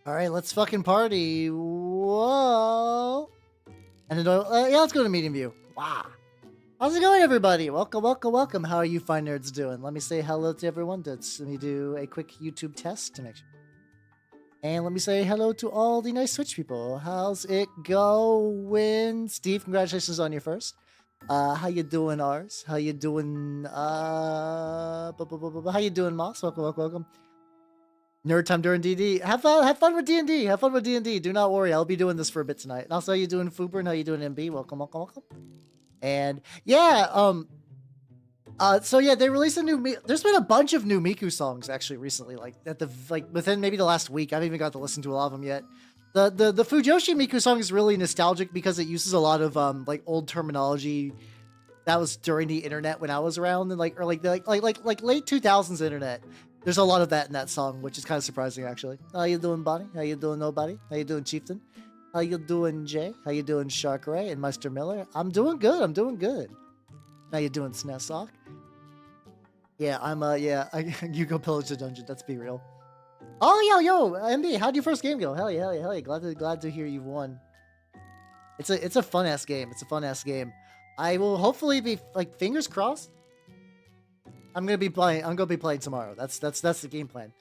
All right, let's fucking party. Whoa. And then, yeah, let's go to medium view. Wow. How's it going, everybody? Welcome, welcome, welcome. How are you fine nerds doing? Let me say hello to everyone. Let me do a quick YouTube test to make sure. And let me say hello to all the nice Twitch people. How's it going? Steve, congratulations on your first. How you doing, Ars? How you doing? How you doing, Moss? Welcome, welcome, welcome. Nerd time during DD. Have fun with D&D. Have fun with D&D. Do not worry. I'll be doing this for a bit tonight. And also, how you doing, Fuber? And how you doing, MB? Welcome, welcome, welcome. And yeah, so yeah, they released a new. There's been a bunch of new Miku songs actually recently, like within maybe the last week. I haven't even got to listen to a lot of them yet. The Fujoshi Miku song is really nostalgic because it uses a lot of like old terminology that was during the internet when I was around, and like late 2000s internet. There's a lot of that in that song, which is kind of surprising, actually. How you doing, Bonnie? How you doing, Nobody? How you doing, Chieftain? How you doing, Jay? How you doing, Shark Ray and Meister Miller? I'm doing good. I'm doing good. How you doing, Snessock? Yeah, you go pillage the dungeon. Let's be real. Oh, yo, MB, how'd your first game go? Hell yeah. Glad to hear you won. It's a fun ass game. It's a fun ass game. I will hopefully be like fingers crossed. I'm gonna be playing tomorrow. That's the game plan.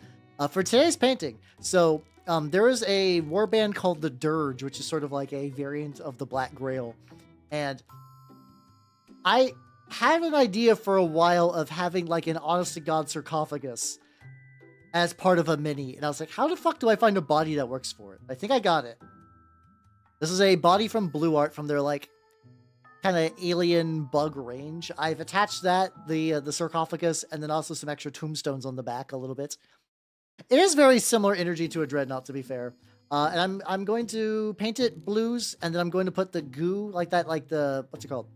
For today's painting, so there is a warband called the Dirge, which is sort of like a variant of the Black Grail, and I had an idea for a while of having like an honest to god sarcophagus as part of a mini, and I was like, how the fuck do I find a body that works for it? I think I got it. This is a body from Blue Art from their like kind of alien bug range. I've attached that, the sarcophagus, and then also some extra tombstones on the back a little bit. It is very similar energy to a dreadnought, to be fair. And I'm going to paint it blues, and then I'm going to put the goo like that, like the what's it called?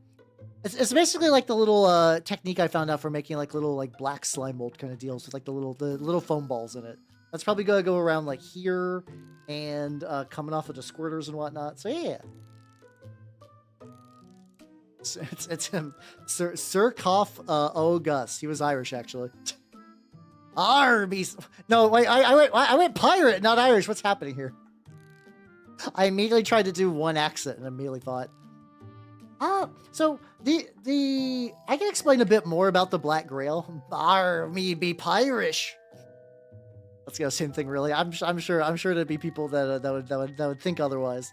It's basically like the little technique I found out for making like little like black slime mold kind of deals with like the little foam balls in it. That's probably gonna go around like here and coming off of the squirters and whatnot. So yeah. It's him, Sir Cough. Gus. He was Irish, actually. Arby's. No, wait. I went pirate, not Irish. What's happening here? I immediately tried to do one accent and immediately thought. So I can explain a bit more about the Black Grail. Me be Pirish. Let's go. Same thing, really. I'm sure there'd be people that would think otherwise.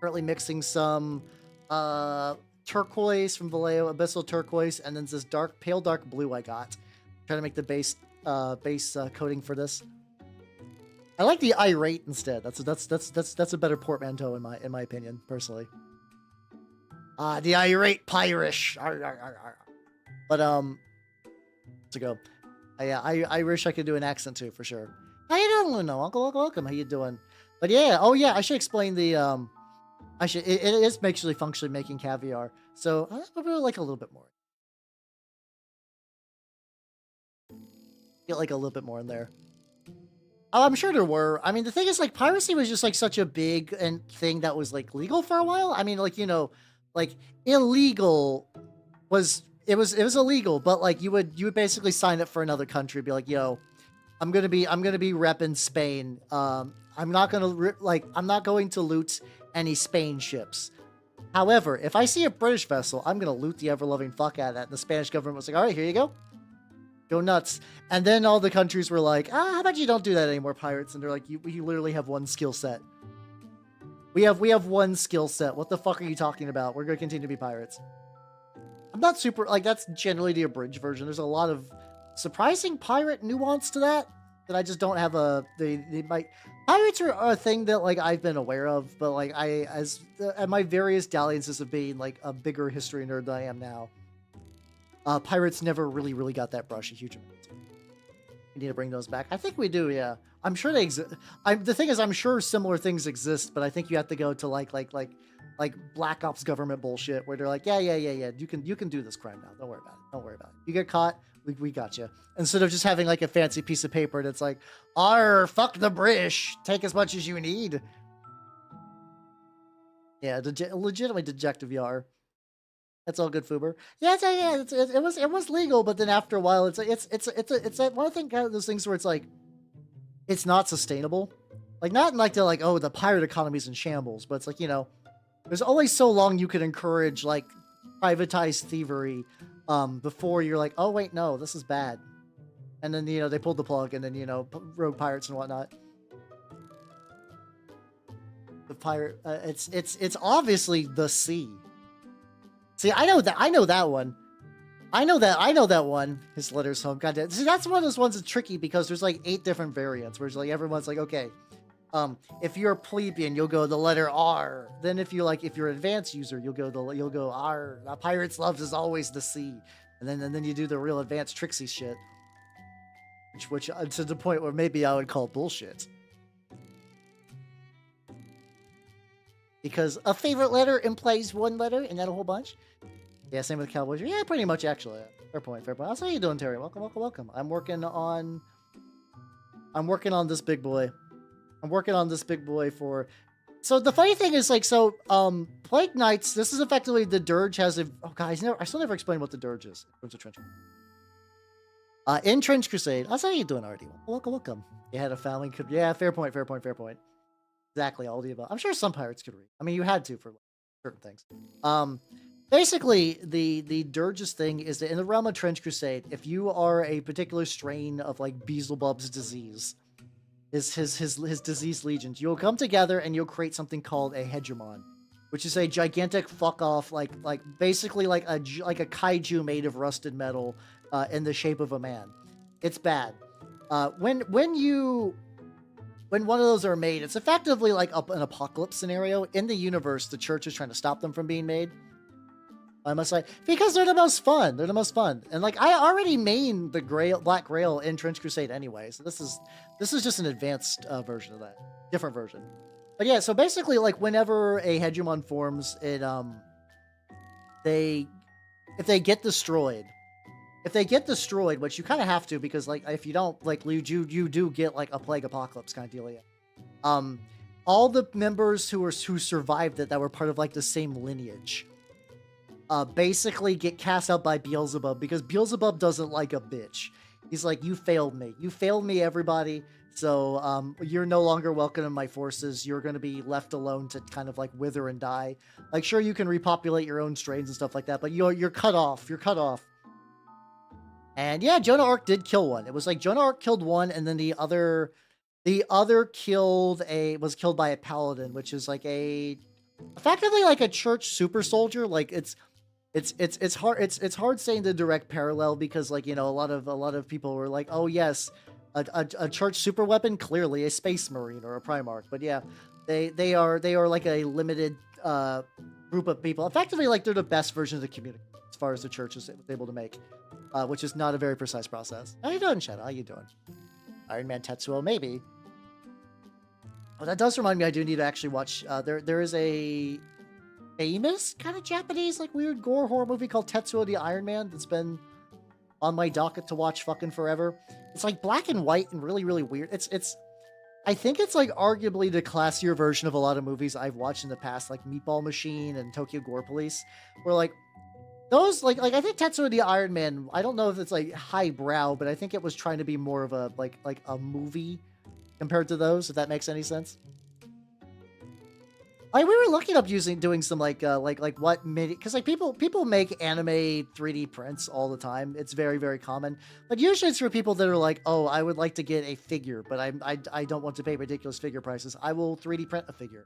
Currently mixing some turquoise from Vallejo, abyssal turquoise, and then this pale dark blue I got. Trying to make the base coating for this. I like the irate instead. That's a better portmanteau in my opinion, personally. The irate Pirish. But to go. Yeah, I wish I could do an accent too, for sure. How you doing, Luno? Uncle, welcome. How you doing? But yeah, oh yeah, I should explain the it is actually functionally making caviar, so I would like a little bit more. Get like a little bit more in there. Oh, I'm sure there were. I mean, the thing is, like, piracy was just like such a big thing that was like legal for a while. I mean, like, you know, like illegal was illegal, but like you would basically sign up for another country, be like, yo, I'm gonna be repping Spain. I'm not going to loot any Spain ships. However, if I see a British vessel, I'm gonna loot the ever-loving fuck out of that. And the Spanish government was like, all right, here you go. Go nuts. And then all the countries were like, how about you don't do that anymore, pirates? And they're like, we literally have one skill set. We have one skill set. What the fuck are you talking about? We're gonna continue to be pirates. I'm not super, like, that's generally the abridged version. There's a lot of surprising pirate nuance to that I just don't have pirates are a thing that like I've been aware of, but like at my various dalliances of being like a bigger history nerd than I am now, pirates never really got that brush a huge amount. We need to bring those back. I think we do, yeah. I'm sure they exist. The thing is, I'm sure similar things exist, but I think you have to go to like Black Ops government bullshit where they're like, yeah, you can do this crime now. Don't worry about it. You get caught, we got you. Instead of just having like a fancy piece of paper that's like, fuck the British, take as much as you need. Yeah, legitimately dejective yar. That's all good, Fuber. Yeah, it was legal, but then after a while, it's one of those things where it's like, it's not sustainable. Like, not in like the, like, oh, the pirate economy's in shambles, but it's like, you know, there's always so long you could encourage, like, privatized thievery, before you're like, oh, wait, no, this is bad. And then, you know, they pulled the plug, and then, you know, rogue pirates and whatnot. The pirate, it's obviously the sea. See, I know that one. I know that one. His letters home. Goddamn. See, that's one of those ones that's tricky because there's like 8 different variants where it's like everyone's like, okay, if you're a plebeian, you'll go the letter R. Then if you're an advanced user, you'll go R. Pirates loves is always the C. And then you do the real advanced tricksy shit. Which to the point where maybe I would call bullshit. Because a favorite letter implies one letter and not a whole bunch. Yeah, same with Cowboys. Yeah, pretty much, actually. Fair point, fair point. How's how you doing, Terry? Welcome, welcome, welcome. I'm working on this big boy. I'm working on this big boy for... So the funny thing is, like, so, Plague Knights, this is effectively the Dirge has a... Oh, God, I still never explained what the Dirge is. In Trench in Trench Crusade. How's how you doing, already? Welcome, welcome. You had a family... Yeah, fair point, fair point, fair point. Exactly, all the above. I'm sure some pirates could read. I mean, you had to for certain things. Basically, the Dirge's thing is that in the realm of Trench Crusade, if you are a particular strain of like Beelzebub's disease, his disease legions, you'll come together and you'll create something called a hegemon, which is a gigantic fuck off, like basically like a kaiju made of rusted metal, in the shape of a man. It's bad. When one of those are made, it's effectively like an apocalypse scenario. In the universe, the church is trying to stop them from being made. I must say, because they're the most fun. They're the most fun. And like, I already main the Black Grail in Trench Crusade anyway. So this is just an advanced version of that. Different version. But yeah, so basically, like, whenever a hegemon forms, if they get destroyed, which you kind of have to, because like if you don't, like, you do get like a plague apocalypse kind of deal. All the members who survived it that were part of like the same lineage, basically get cast out by Beelzebub, because Beelzebub doesn't like a bitch. He's like, you failed me, everybody. So you're no longer welcome in my forces. You're going to be left alone to kind of like wither and die. Like, sure, you can repopulate your own strains and stuff like that, but you're cut off. You're cut off. And yeah, Jonah Arc did kill one. It was like Jonah Arc killed one, and then the other was killed by a paladin, which is like effectively like a church super soldier. Like it's hard saying the direct parallel, because like, you know, a lot of people were like, oh yes, a church super weapon, clearly a space marine or a primarch. But yeah, they are like a limited group of people. Effectively, like, they're the best version of the community as far as the church is able to make, which is not a very precise process. How you doing, Shadow? How you doing? Iron Man Tetsuo, maybe. Oh, that does remind me, I do need to actually watch. There is a famous kind of Japanese, like, weird gore horror movie called Tetsuo the Iron Man that's been on my docket to watch fucking forever. It's like black and white and really, really weird. I think it's like arguably the classier version of a lot of movies I've watched in the past, like Meatball Machine and Tokyo Gore Police, where like those, like I think Tetsuo the Iron Man, I don't know if it's like highbrow, but I think it was trying to be more of a like a movie compared to those, if that makes any sense. We were looking up doing some like what mini, because like people make anime 3D prints all the time. It's very, very common, but usually it's for people that are like, oh, I would like to get a figure, but I don't want to pay ridiculous figure prices. I will 3D print a figure.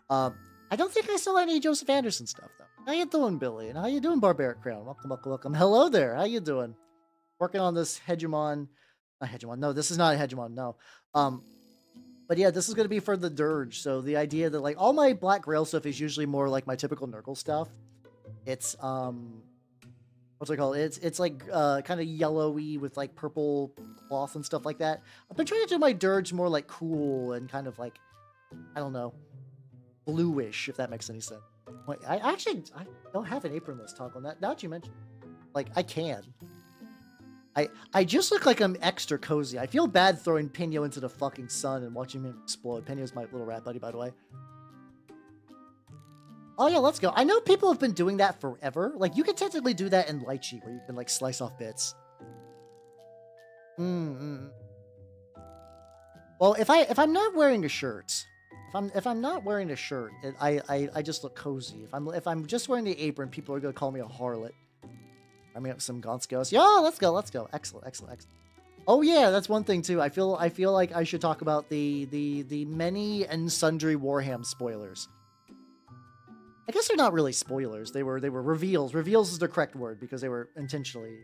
I don't think I saw any Joseph Anderson stuff though. How you doing, Billy? And how you doing, Barbaric Crown? Welcome, welcome, welcome. Hello there. How you doing? Working on this hegemon. Not hegemon. No, this is not a hegemon. No. But yeah, this is going to be for the Dirge. So the idea that like all my Black Grail stuff is usually more like my typical Nurgle stuff. It's what's it called? It's like kind of yellowy with like purple cloth and stuff like that. I've been trying to do my Dirge more like cool and kind of like, I don't know, bluish, if that makes any sense. Wait, I don't have an apronless toggle on that. Now that you mention, like, I can. I just look like I'm extra cozy. I feel bad throwing Pino into the fucking sun and watching him explode. Pino's my little rat buddy, by the way. Oh yeah, let's go. I know people have been doing that forever. Like, you can technically do that in Lychee, where you can like slice off bits. Well, if I'm not wearing a shirt, if I'm not wearing a shirt, I just look cozy. If I'm just wearing the apron, people are gonna call me a harlot. I mean, some Gonskos. Yeah, let's go. Excellent, excellent, excellent. Oh yeah, that's one thing too. I feel like I should talk about the many and sundry Warhammer spoilers. I guess they're not really spoilers. They were reveals. Reveals is the correct word because they were intentionally.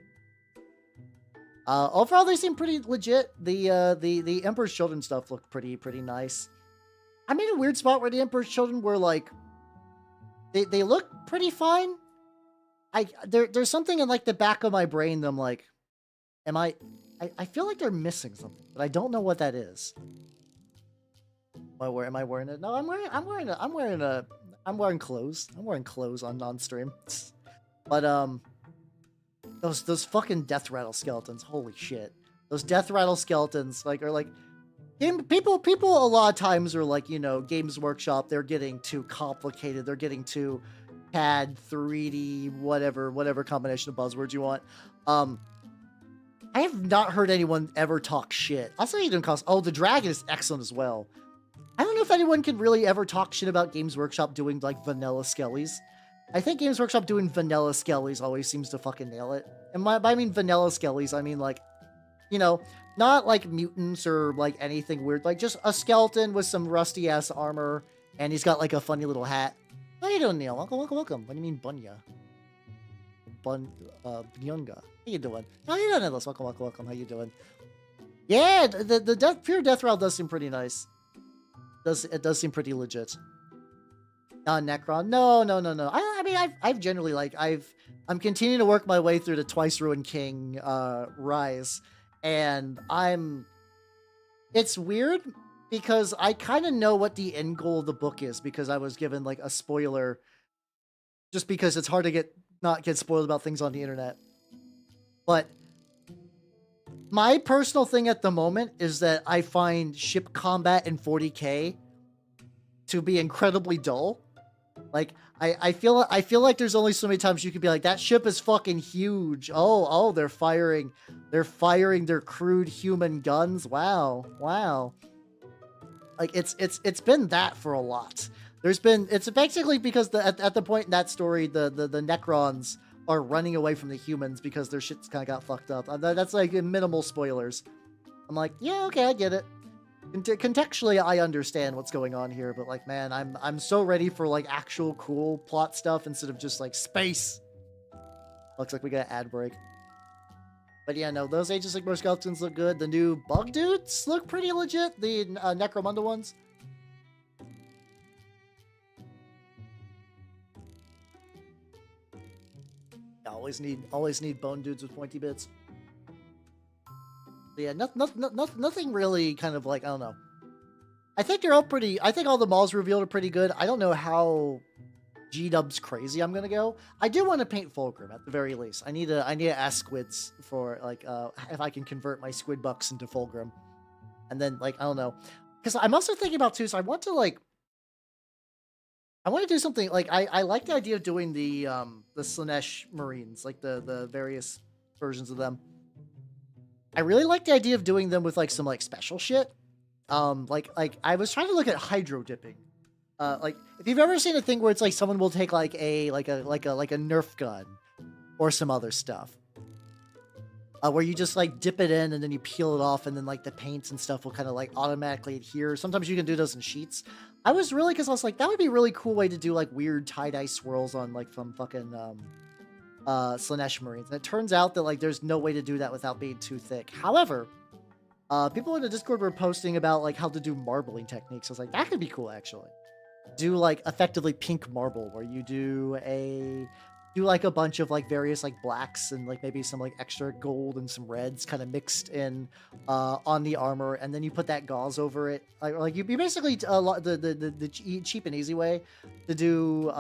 Overall, they seem pretty legit. The Emperor's Children stuff looked pretty nice. I'm in a weird spot where the Emperor's Children were like, they look pretty fine. There's something in like the back of my brain that I'm like, I feel like they're missing something, but I don't know what that is. Am I wearing it? No, I'm wearing clothes. I'm wearing clothes on stream. But those fucking death rattle skeletons, holy shit. Those death rattle skeletons are like people a lot of times are like, you know, Games Workshop, they're getting too complicated, they're getting too CAD, 3D, whatever combination of buzzwords you want. I have not heard anyone ever talk shit. I'll say you didn't cost. Oh, the dragon is excellent as well. I don't know if anyone can really ever talk shit about Games Workshop doing like vanilla skellies. I think Games Workshop doing vanilla skellies always seems to fucking nail it. And by I mean vanilla skellies, I mean like, you know, not like mutants or like anything weird. Like just a skeleton with some rusty ass armor, and he's got like a funny little hat. How you doing, Neil? Welcome. What do you mean, Bunya? Bunyunga. How you doing? How you doing, Atlas? Welcome. How you doing? Yeah, the pure death rattle does seem pretty nice. It does seem pretty legit. Necron. No. I mean, I've generally like I'm continuing to work my way through the Twice Ruined King Rise, and it's weird because I kind of know what the end goal of the book is because I was given like a spoiler, just because it's hard to not get spoiled about things on the internet. But my personal thing at the moment is that I find ship combat in 40K to be incredibly dull. Like I feel like there's only so many times you could be like, that ship is fucking huge. Oh, they're firing their crude human guns. Wow. Like it's been that for a lot. It's basically because at the point in that story, the Necrons are running away from the humans because their shit's kind of got fucked up. That's like minimal spoilers. I'm like, yeah, okay, I get it. Contextually, I understand what's going on here, but like, man, I'm so ready for like actual cool plot stuff instead of just like space. Looks like we got an ad break. But yeah, no, those Age of Sigmar skeletons look good. The new bug dudes look pretty legit. The Necromunda ones. Always need bone dudes with pointy bits. But yeah, nothing really kind of like, I don't know. I think they're all pretty. I think all the malls revealed are pretty good. I don't know how G-dubs crazy I'm gonna go. I do want to paint Fulgrim at the very least. I need to ask squids for like if I can convert my squid bucks into Fulgrim, and then like I don't know, because I'm also thinking about too. So I want to do something like I like the idea of doing the Slaanesh Marines, like the various versions of them. I really like the idea of doing them with like some like special shit. Like I was trying to look at hydro dipping. Like if you've ever seen a thing where it's like someone will take like a Nerf gun or some other stuff. Where you just like dip it in and then you peel it off and then like the paints and stuff will kind of like automatically adhere. Sometimes you can do those in sheets. I was like, that would be a really cool way to do like weird tie-dye swirls on like from fucking Slaanesh Marines. And it turns out that like there's no way to do that without being too thick. However, people in the Discord were posting about like how to do marbling techniques. I was like, that could be cool actually. Do like effectively pink marble where you do like a bunch of like various like blacks and like maybe some like extra gold and some reds kind of mixed in on the armor, and then you put that gauze over it. Like you basically the cheap and easy way to do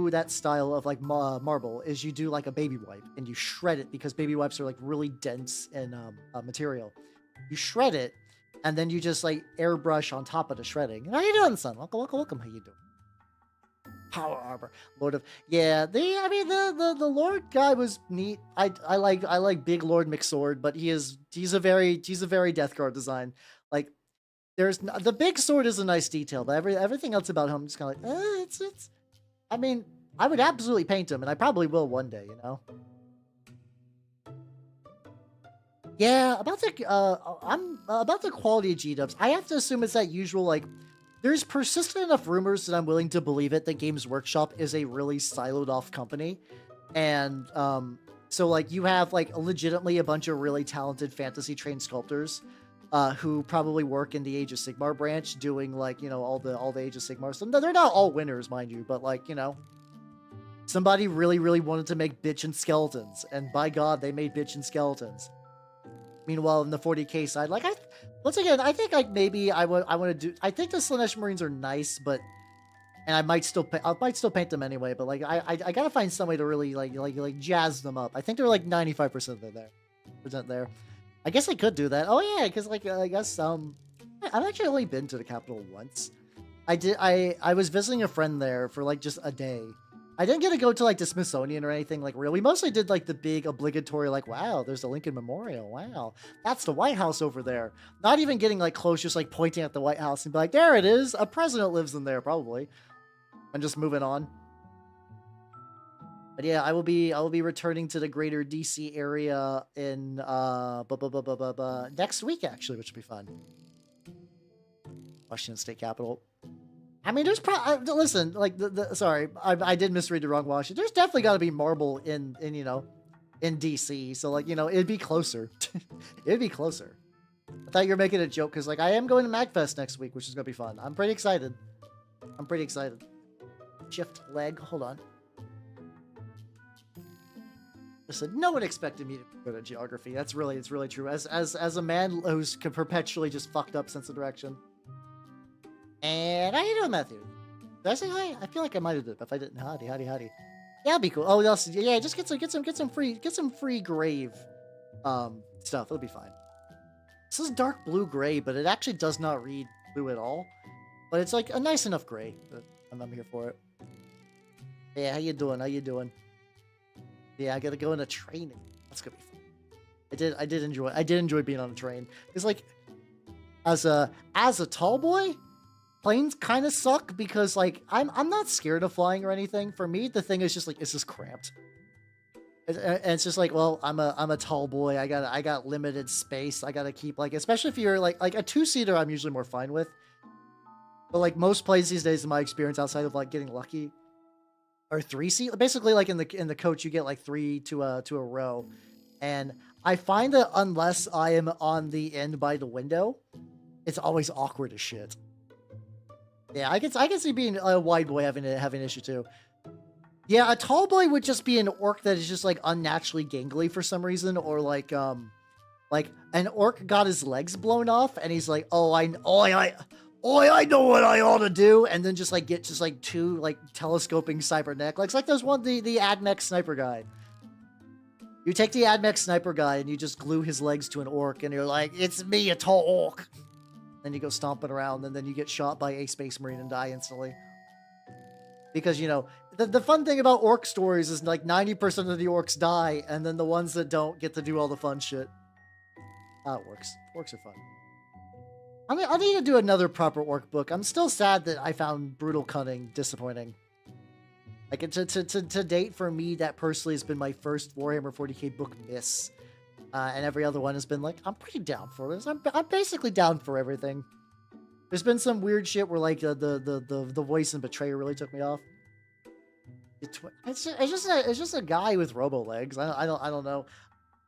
that style of like marble is you do like a baby wipe and you shred it, because baby wipes are like really dense in material. You shred it and then you just like airbrush on top of the shredding. How you doing, son? Welcome. How you doing? Power armor, Lord of I mean the Lord guy was neat. I like Big Lord McSword, but he's a very Death Guard design. Like the big sword is a nice detail, but everything else about him is kind of like it's. I mean, I would absolutely paint him, and I probably will one day. You know. Yeah, about the quality of G-dubs. I have to assume it's that usual like. There's persistent enough rumors that I'm willing to believe it that Games Workshop is a really siloed off company. And so like you have like legitimately a bunch of really talented fantasy trained sculptors who probably work in the Age of Sigmar branch doing like, you know, all the Age of Sigmar. So they're not all winners, mind you, but like, you know, somebody really wanted to make bitch and skeletons, and by God, they made bitch and skeletons. Meanwhile, in the 40k side, like once again, I think like maybe I want to do. I think the Slanesh Marines are nice, but and I might still paint them anyway. But like I gotta find some way to really like jazz them up. I think they're like 95% there. I guess I could do that. Oh yeah, because like I guess I've actually only been to the capital once. I was visiting a friend there for like just a day. I didn't get to go to like the Smithsonian or anything like real. We mostly did like the big obligatory like, wow, there's the Lincoln Memorial. Wow, that's the White House over there. Not even getting like close, just like pointing at the White House and be like, there it is. A president lives in there probably. And just moving on. But yeah, I will be returning to the greater DC area in next week actually, which will be fun. Washington State Capitol. I mean, there's probably listen, like sorry, I did misread the wrong Washington. There's definitely got to be marble in you know, in DC. So like, you know, it'd be closer. It'd be closer. I thought you were making a joke because like I am going to MagFest next week, which is gonna be fun. I'm pretty excited. Shift leg. Hold on. Listen, no one expected me to go to geography. It's really true. As a man who's perpetually just fucked up sense of direction. And how you doing, Matthew? Did I say hi? I feel like I might have did. If I didn't, howdy. Yeah, it'd be cool. Oh, yeah, just get some free grave, stuff. It'll be fine. This is dark blue gray, but it actually does not read blue at all. But it's like a nice enough gray. But I'm here for it. Yeah, how you doing? Yeah, I gotta go into training. That's gonna be fun. I did enjoy being on a train. It's like, as a tall boy. Planes kind of suck because like I'm not scared of flying or anything. For me, the thing is just like it's just cramped. And it's just like, well, I'm a tall boy. I got limited space. I gotta keep like, especially if you're like a 2-seater, I'm usually more fine with. But like most planes these days, in my experience, outside of like getting lucky, are 3-seat. Basically, like in the coach, you get like 3 to a row, and I find that unless I am on the end by the window, it's always awkward as shit. Yeah, I can see being a wide boy having an issue too. Yeah, a tall boy would just be an orc that is just like unnaturally gangly for some reason, or like an orc got his legs blown off and he's like, I know what I ought to do, and then just like get just like 2 like telescoping cybernetic legs, like there's one the AdMech sniper guy. You take the AdMech sniper guy and you just glue his legs to an orc, and you're like, it's me, a tall orc. Then you go stomping around, and then you get shot by a space marine and die instantly. Because, you know, the fun thing about orc stories is like 90% of the orcs die, and then the ones that don't get to do all the fun shit. How it works. Orcs are fun. I need to do another proper orc book. I'm still sad that I found Brutal Cunning disappointing. Like, to date, for me, that personally has been my first Warhammer 40k book miss. And every other one has been like, I'm pretty down for this. I'm basically down for everything. There's been some weird shit where like the voice and betrayer really took me off. It's just a guy with robo legs. I don't know.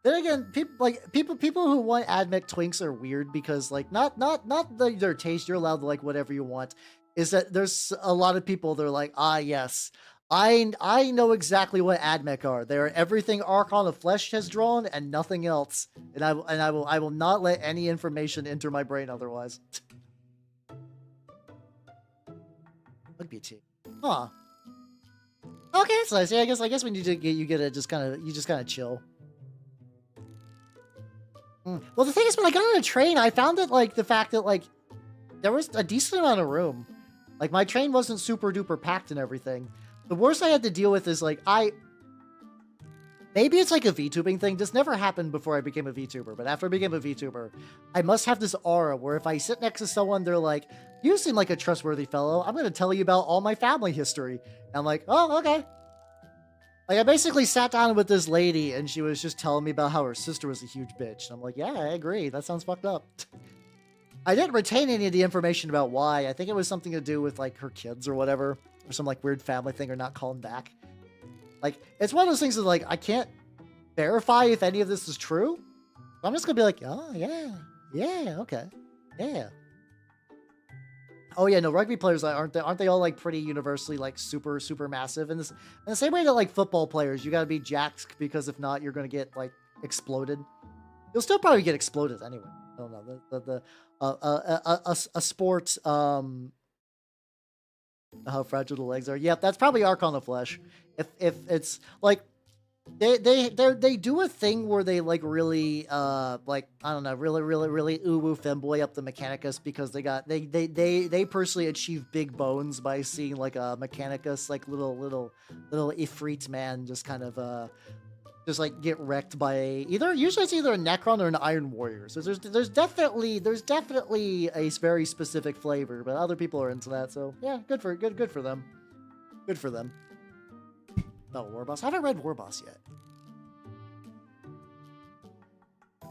Then again, people who want AdMech twinks are weird because like not their taste. You're allowed to like whatever you want. Is that there's a lot of people that are like, yes. I know exactly what AdMech are. They're everything Archon of Flesh has drawn and nothing else. And I will not let any information enter my brain otherwise. Bug BT. Huh. Okay, that's nice. Yeah, I guess when you get it, just kind of chill. Well, the thing is, when I got on a train, I found that like the fact that like there was a decent amount of room. Like, my train wasn't super duper packed and everything. The worst I had to deal with is, like, maybe it's like a VTubing thing. This never happened before I became a VTuber, but after I became a VTuber, I must have this aura where if I sit next to someone, they're like, you seem like a trustworthy fellow. I'm going to tell you about all my family history. And I'm like, oh, okay. Like, I basically sat down with this lady, and she was just telling me about how her sister was a huge bitch. And I'm like, yeah, I agree. That sounds fucked up. I didn't retain any of the information about why. I think it was something to do with, like, her kids or whatever. Or some, like, weird family thing or not calling back. Like, it's one of those things that, like, I can't verify if any of this is true. I'm just gonna be like, oh, yeah, okay, yeah. Oh yeah, no, rugby players aren't they all like pretty universally like super massive? And in the same way that like football players, you gotta be jacked because if not, you're gonna get like exploded. You'll still probably get exploded anyway. I don't know a sport how fragile the legs are. Yep, that's probably Arc on the Flesh. If it's like they do a thing where they like really like I don't know really woo femboy up the Mechanicus because they personally achieve big bones by seeing like a Mechanicus like little Ifrit man just kind of just like get wrecked by usually it's either a Necron or an Iron Warrior. So there's definitely a very specific flavor, but other people are into that. So yeah, good for them. Good for them. No, Warboss. I haven't read Warboss yet.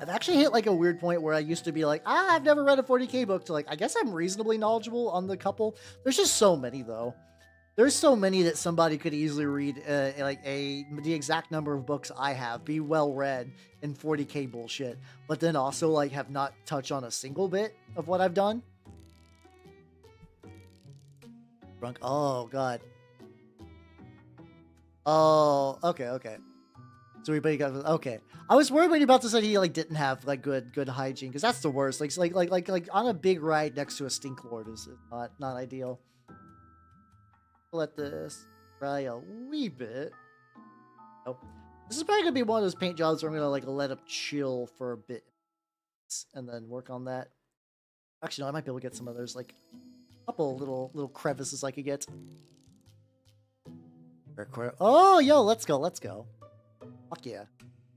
I've actually hit like a weird point where I used to be like, I've never read a 40k book to like, I guess I'm reasonably knowledgeable on the couple. There's just so many though. There's so many that somebody could easily read the exact number of books I have, be well read in 40k bullshit, but then also like have not touched on a single bit of what I've done. Drunk. Oh god. Oh, okay. So everybody got okay. I was worried when you about to say he like didn't have like good hygiene because that's the worst. Like on a big ride next to a stink lord is not ideal. Let this dry a wee bit. Oh, this is probably gonna be one of those paint jobs where I'm gonna like let him chill for a bit and then work on that. Actually, no, I might be able to get some of those like couple little crevices I could get. Oh, yo, let's go. Fuck yeah.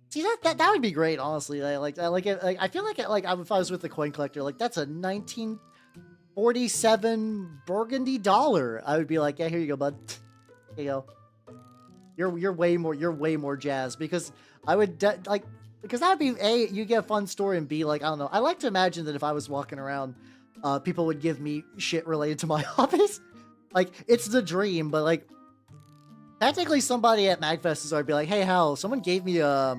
See that would be great, honestly. I like it. Like, I feel like if I was with the coin collector, like that's a 1947 Burgundy dollar. I would be like, yeah, here you go, bud. Here you go. You're way more jazzed because I would because that would be A, you get a fun story, and B, like I don't know. I like to imagine that if I was walking around, people would give me shit related to my hobbies. Like it's the dream, but like. Technically, somebody at MagFest would be like, "Hey, Hal, someone gave me a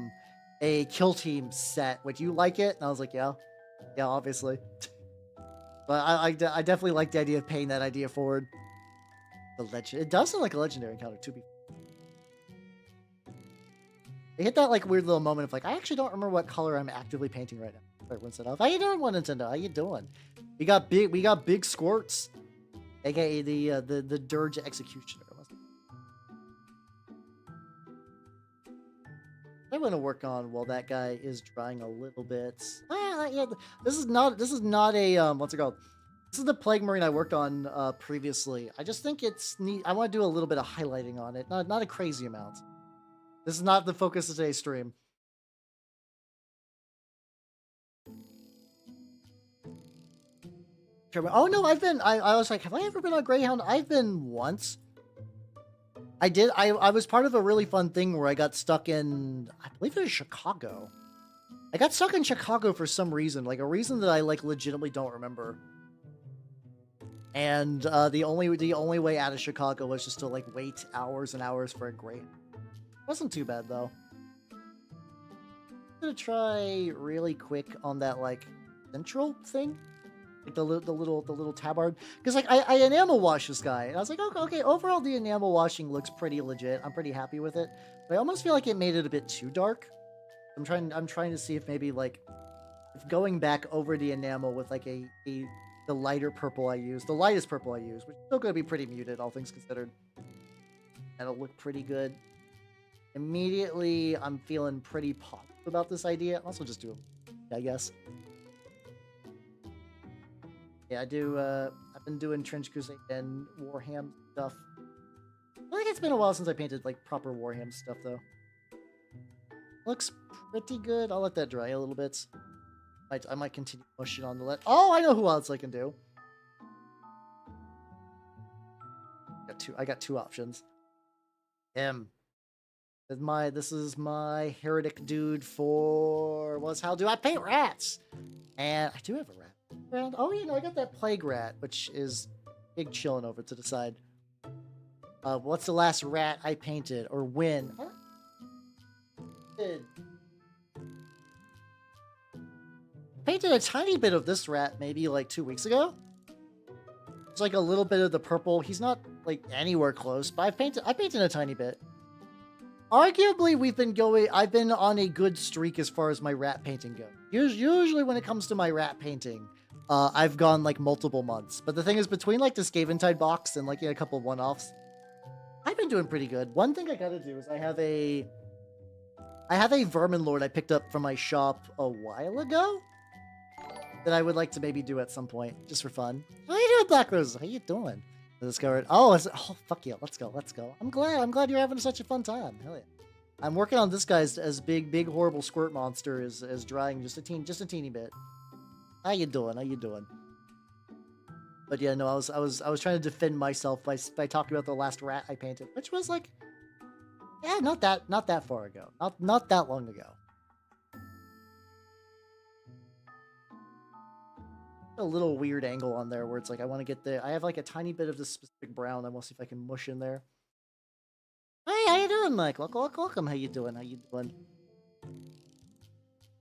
Kill Team set. Would you like it?" And I was like, "Yeah, obviously." But I definitely like the idea of paying that idea forward. It does sound like a legendary encounter too. They hit that like weird little moment of like, I actually don't remember what color I'm actively painting right now. Everyone said off. How you doing, Nintendo? How you doing? We got big squirts, aka the Dirge Executioner. I'm gonna work on while that guy is drying a little bit. Yeah, this is not a what's it called? This is the Plague Marine I worked on previously. I just think it's neat. I want to do a little bit of highlighting on it, not a crazy amount. This is not the focus of today's stream. Oh no, I was like, have I ever been on Greyhound? I've been once. I did. I was part of a really fun thing where I got stuck in, I believe it was Chicago. I got stuck in Chicago for some reason, like a reason that I like legitimately don't remember. And the only way out of Chicago was just to like wait hours and hours for a Greyhound. Wasn't too bad though. I'm gonna try really quick on that like central thing. Like the little tabard, because like I enamel wash this guy, and I was like, okay, overall the enamel washing looks pretty legit. I'm pretty happy with it, but I almost feel like it made it a bit too dark. I'm trying to see if maybe like if going back over the enamel with like the lighter purple I use, the lightest purple I use, which is still gonna be pretty muted, all things considered. That'll look pretty good. Immediately, I'm feeling pretty positive about this idea. I'll also just do it, I guess. Yeah, I do. I Been doing Trench Crusade and Warhammer stuff. I feel like it's been a while since I painted like proper Warhammer stuff though. Looks pretty good. I'll let that dry a little bit. I might continue pushing on the let. Oh, I know who else I can do. I got two options. Him. This is my heretic dude for how do I paint rats? And I do have a rat around. Oh, I got that plague rat, which is big chilling over to the side. What's the last rat I painted or when? Painted a tiny bit of this rat maybe like 2 weeks ago. It's like a little bit of the purple. He's not like anywhere close, but I painted a tiny bit. Arguably, I've been on a good streak as far as my rat painting goes. Usually when it comes to my rat painting, I've gone like multiple months. But the thing is, between like the Scaventide box and like a couple one-offs, I've been doing pretty good. One thing I gotta do is I have a Vermin Lord I picked up from my shop a while ago that I would like to maybe do at some point, just for fun. How you doing, Black Rose? How you doing? Discovered. Oh, fuck yeah! Let's go. I'm glad you're having such a fun time. Hell yeah! I'm working on this guy's as big horrible squirt monster is drying just a teeny bit. How you doing? But yeah, no, I was trying to defend myself by talking about the last rat I painted, which was like, yeah, not that far ago, not that long ago. A little weird angle on there where it's like I want to get I have like a tiny bit of this specific brown. I want to see if I can mush in there. Hey, how you doing, Mike? Welcome. How you doing?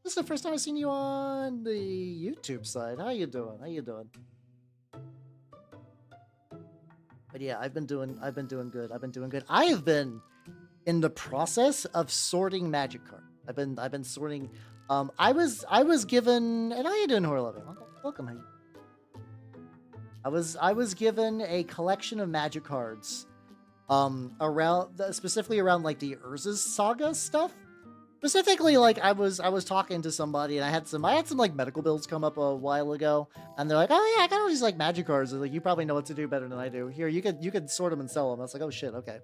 This is the first time I've seen you on the YouTube side. How you doing? But yeah, I've been doing good. I have been in the process of sorting magic cards. I've been sorting. I was given, and how you doing, Horlove? Welcome. I was given a collection of magic cards, specifically around like the Urza's Saga stuff. Specifically, like I was talking to somebody, and I had some like medical bills come up a while ago, and they're like, "Oh yeah, I got all these like magic cards. Like you probably know what to do better than I do. Here, you could sort them and sell them." I was like, "Oh shit, okay."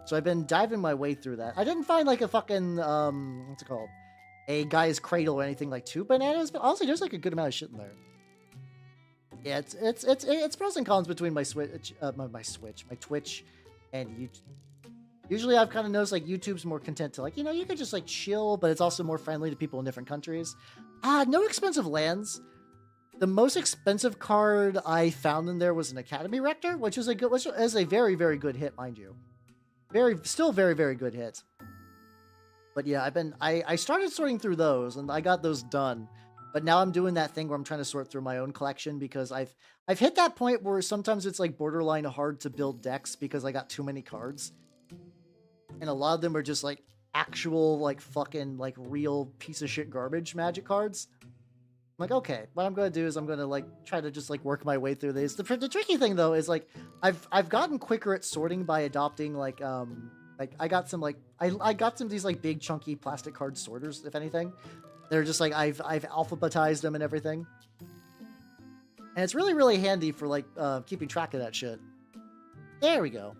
So I've been diving my way through that. I didn't find like a fucking what's it called? A guy's cradle or anything like 2 bananas, but honestly, there's like a good amount of shit in there. Yeah, it's pros and cons between my Twitch, and YouTube. Usually, I've kind of noticed like YouTube's more content to like you could just like chill, but it's also more friendly to people in different countries. No expensive lands. The most expensive card I found in there was an Academy Rector, which is a very, very good hit, mind you. Still very, very good hit. But yeah, I started sorting through those, and I got those done. But now I'm doing that thing where I'm trying to sort through my own collection because I've hit that point where sometimes it's like borderline hard to build decks because I got too many cards. And a lot of them are just like actual like fucking like real piece of shit garbage magic cards. I'm like, okay, what I'm gonna do is I'm gonna like try to just like work my way through these. The tricky thing though is like I've gotten quicker at sorting by adopting like I got some like I got some of these like big chunky plastic card sorters, if anything. They're just like I've alphabetized them and everything. And it's really, really handy for like keeping track of that shit. There we go.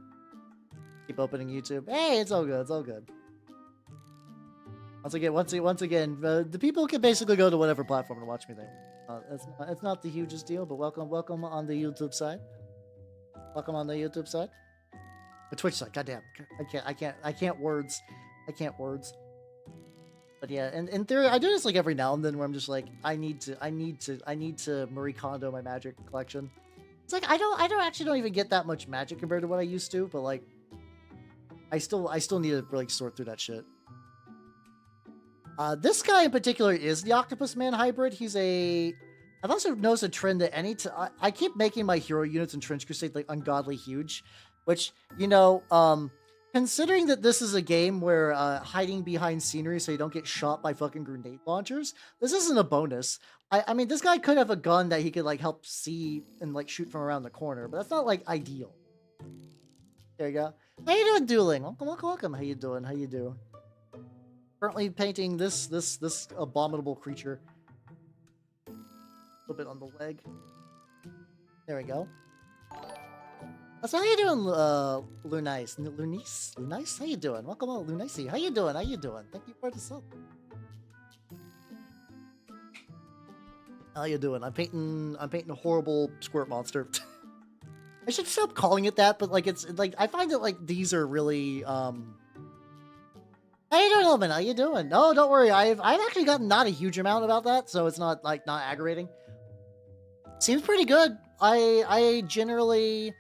Keep opening YouTube. Hey, it's all good. Once again, the people can basically go to whatever platform to watch me there. It's not the hugest deal, but welcome on the YouTube side. The Twitch side. Goddamn, I can't words. But yeah, and in theory, I do this like every now and then where I'm just like, I need to Marie Kondo my magic collection. It's like I don't even get that much magic compared to what I used to, but like, I still need to like sort through that shit. This guy in particular is the Octopus Man hybrid. I've also noticed a trend that I keep making my hero units in Trench Crusade like ungodly huge, which, considering that this is a game where hiding behind scenery so you don't get shot by fucking grenade launchers, this isn't a bonus. I mean, this guy could have a gun that he could like help see and like shoot from around the corner, but that's not like ideal. There you go. How you doing, Dueling? Welcome. How you doing? Currently painting this abominable creature. A little bit on the leg. There we go. So how you doing, Lunice? Lunice? How you doing? Welcome on, Lunice. How you doing? How you doing? Thank you for the sub. How you doing? I'm painting a horrible squirt monster. I should stop calling it that, but like it's like I find that like these are really How you doing, Elman? How you doing? No, don't worry. I've actually gotten not a huge amount about that, so it's not like not aggravating. Seems pretty good. I generally,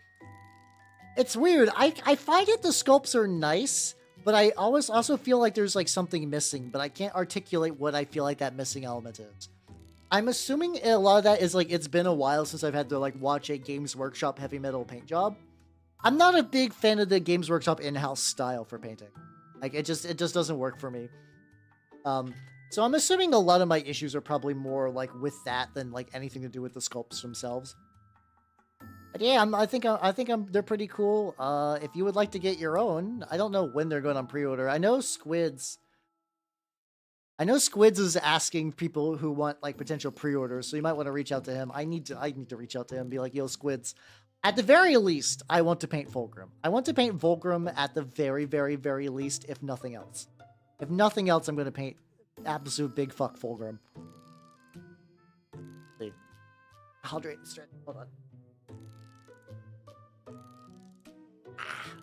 it's weird. I find it the sculpts are nice, but I always also feel like there's like something missing, but I can't articulate what I feel like that missing element is. I'm assuming a lot of that is like it's been a while since I've had to like watch a Games Workshop heavy metal paint job. I'm not a big fan of the Games Workshop in-house style for painting. Like it just doesn't work for me. So I'm assuming a lot of my issues are probably more like with that than like anything to do with the sculpts themselves. But yeah, I think they're pretty cool. If you would like to get your own, I don't know when they're going on pre-order. I know Squids is asking people who want like potential pre-orders, so you might want to reach out to him. I need to reach out to him and be like, yo, Squids, at the very least, I want to paint Fulgrim. I want to paint Fulgrim at the very, very, very least, if nothing else. If nothing else, I'm going to paint absolute big fuck Fulgrim. See. Hydrate and stretch. Hold on.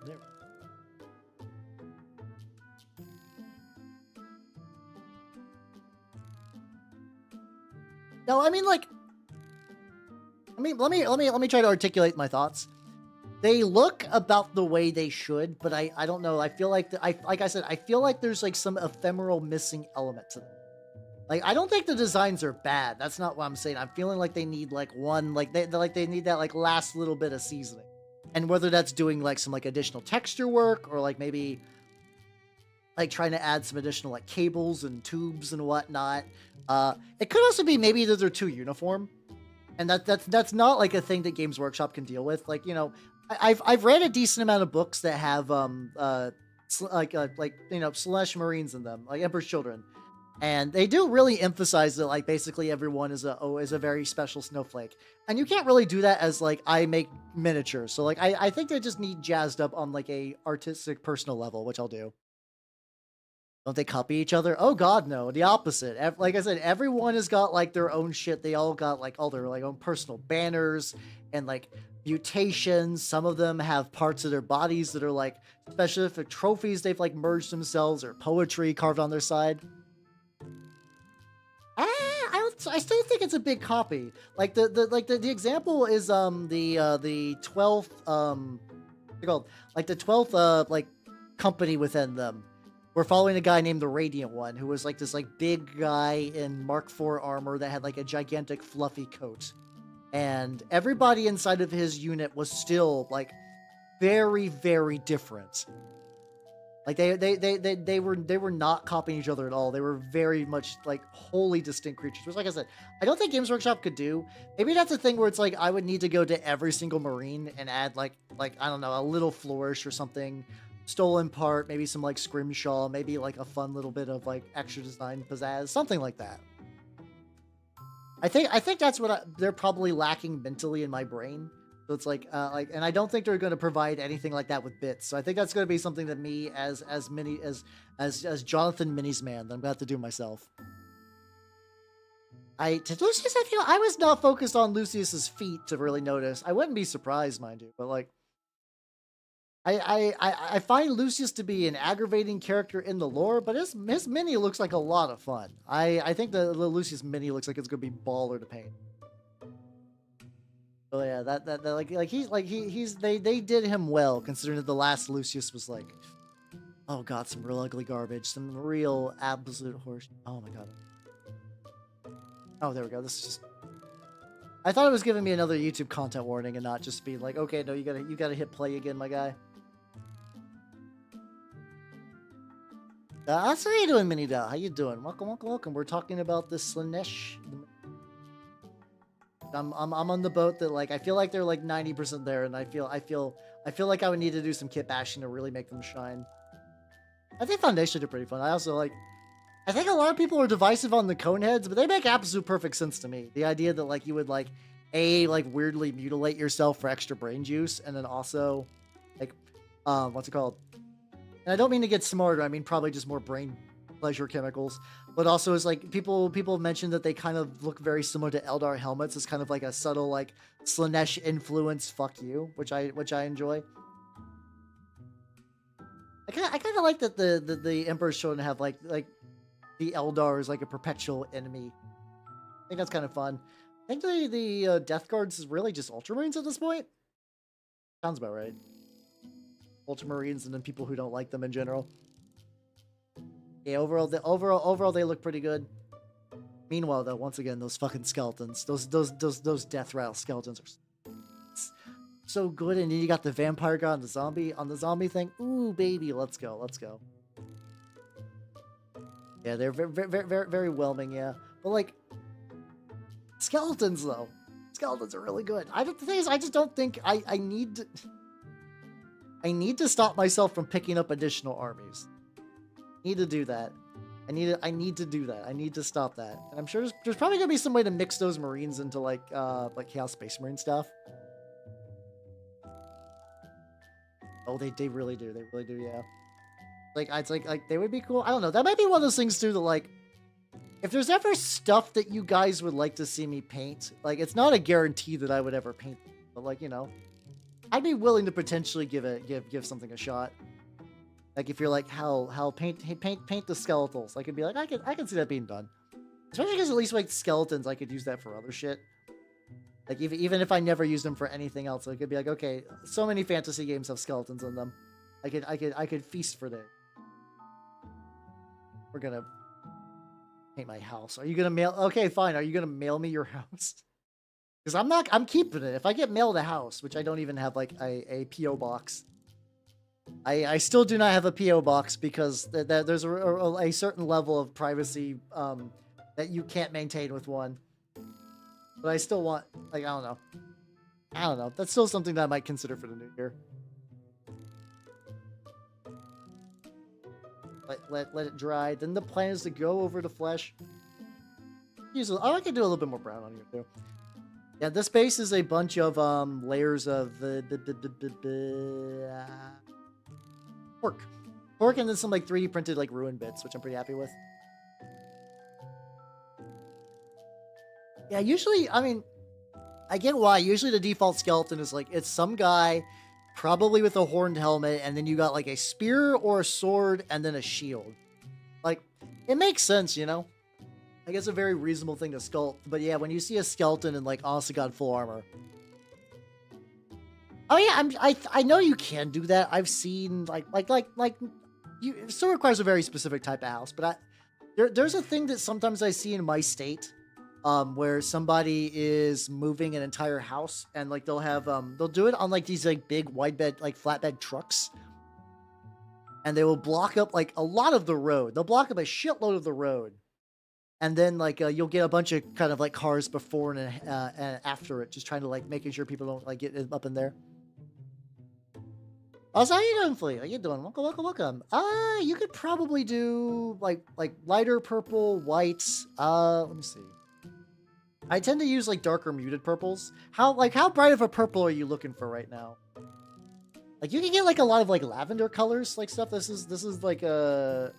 There. No, I mean like, let me try to articulate my thoughts. They look about the way they should, but I don't know. I feel like like I said, I feel like there's like some ephemeral missing element to them. Like I don't think the designs are bad. That's not what I'm saying. I'm feeling like they need like one, like they need that like last little bit of seasoning. And whether that's doing like some like additional texture work or like maybe like trying to add some additional like cables and tubes and whatnot. It could also be maybe that they're too uniform. And that's not like a thing that Games Workshop can deal with. Like, you know, I've read a decent amount of books that have Slanesh Marines in them, like Emperor's Children. And they do really emphasize that like basically everyone is a very special snowflake. And you can't really do that as like I make miniatures. So like I think they just need jazzed up on like a artistic personal level, which I'll do. Don't they copy each other? Oh god, no. The opposite. Like I said, everyone has got like their own shit. They all got like all their like own personal banners and like mutations. Some of them have parts of their bodies that are like specific trophies they've like merged themselves or poetry carved on their side. I still think it's a big copy. Like the example is the 12th like the 12th like company within them. We're following a guy named the Radiant One, who was like this like big guy in Mark IV armor that had like a gigantic fluffy coat. And everybody inside of his unit was still like very, very different. Like they were not copying each other at all. They were very much like wholly distinct creatures. Which, like I said, I don't think Games Workshop could do. Maybe that's a thing where it's like I would need to go to every single Marine and add like I don't know, a little flourish or something. Stolen part, maybe some like scrimshaw, maybe like a fun little bit of like extra design pizzazz, something like that. I think that's what they're probably lacking mentally in my brain. So it's like and I don't think they're going to provide anything like that with bits. So I think that's going to be something that me as Jonathan Minis man that I'm going to have to do myself. To Lucius, I feel I was not focused on Lucius's feet to really notice. I wouldn't be surprised, mind you, but like. I find Lucius to be an aggravating character in the lore, but his mini looks like a lot of fun. I think the Lucius mini looks like it's gonna be baller to paint. So yeah, they did him well considering that the last Lucius was like, oh god, some real ugly garbage, some real absolute horse. Oh my god. Oh, there we go. This is just. I thought it was giving me another YouTube content warning and not just being like, okay, no, you gotta hit play again, my guy. How you doing, Mini Dow? How you doing? Welcome. We're talking about this Slanesh. I'm on the boat that like I feel like they're like 90% there, and I feel like I would need to do some kit bashing to really make them shine. I think Foundation are pretty fun. I also like. I think a lot of people are divisive on the cone heads, but they make absolute perfect sense to me. The idea that like you would like like weirdly mutilate yourself for extra brain juice, and then also like what's it called? And I don't mean to get smarter, I mean probably just more brain pleasure chemicals, but also is like people mentioned that they kind of look very similar to Eldar helmets. It's kind of like a subtle like Slanesh influence fuck you, which I enjoy. I kind of like that the Emperor's shown to have like the Eldar is like a perpetual enemy. I think that's kind of fun. I think the Death Guards is really just Ultramarines at this point. Sounds about right. Ultramarines and then people who don't like them in general. Yeah, overall they look pretty good. Meanwhile, though, once again, those fucking skeletons, those death rattle skeletons are so good. And then you got the vampire guy on the zombie thing. Ooh, baby, let's go. Yeah, they're very whelming. Yeah, but like skeletons though, skeletons are really good. The thing is, I just don't think I need to stop myself from picking up additional armies. Need to do that. I need to do that. I need to stop that. And I'm sure there's probably gonna be some way to mix those Marines into like Chaos Space Marine stuff. Oh, they really do. They really do. Yeah. It's like they would be cool. I don't know. That might be one of those things too that like, if there's ever stuff that you guys would like to see me paint, like it's not a guarantee that I would ever paint, but like, you know, I'd be willing to potentially give something a shot. Like if you're like, hell, paint the skeletals. I could be like, I can see that being done. Especially because at least like skeletons, I could use that for other shit. Like even if I never use them for anything else, I could be like, okay, so many fantasy games have skeletons in them. I could feast for that. We're gonna paint my house. Are you gonna mail? Okay, fine. Are you gonna mail me your house? Because I'm keeping it. If I get mailed a house, which I don't even have like a PO box. I still do not have a PO box because there's a certain level of privacy that you can't maintain with one. But I still want, like, I don't know. That's still something that I might consider for the new year. Let it dry. Then the plan is to go over the flesh. I could do a little bit more brown on here too. Yeah, this base is a bunch of layers of pork, and then some like 3D printed like ruin bits, which I'm pretty happy with. Yeah, usually, I mean, I get why. Usually the default skeleton is like, it's some guy, probably with a horned helmet, and then you got like a spear or a sword, and then a shield. Like, it makes sense, you know? I guess a very reasonable thing to sculpt. But yeah, when you see a skeleton in like, honest to God, full armor. Oh yeah, I know you can do that. I've seen it still requires a very specific type of house, but there's a thing that sometimes I see in my state. Where somebody is moving an entire house and like they'll do it on like these like big wide bed, like flatbed trucks. And they will block up like a lot of the road. They'll block up a shitload of the road. And then like you'll get a bunch of kind of like cars before and after it, just trying to like making sure people don't like get up in there. Also, how you doing, Flea? How you doing? Welcome. You could probably do like lighter purple, whites. Let me see. I tend to use like darker muted purples. How bright of a purple are you looking for right now? Like you can get like a lot of like lavender colors, like stuff. This is like a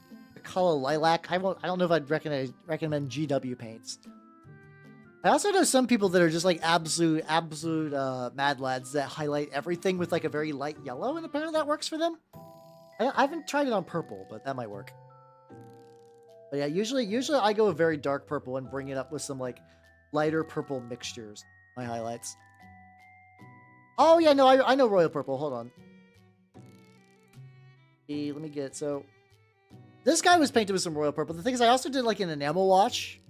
color lilac. I don't know if I'd recommend GW paints. I also know some people that are just like absolute mad lads that highlight everything with like a very light yellow, and apparently that works for them. I haven't tried it on purple, but that might work. But yeah, usually I go a very dark purple and bring it up with some like lighter purple mixtures. My highlights. Oh yeah, no, I know royal purple. Hold on. Let me get so. This guy was painted with some royal purple. The thing is, I also did like an enamel wash,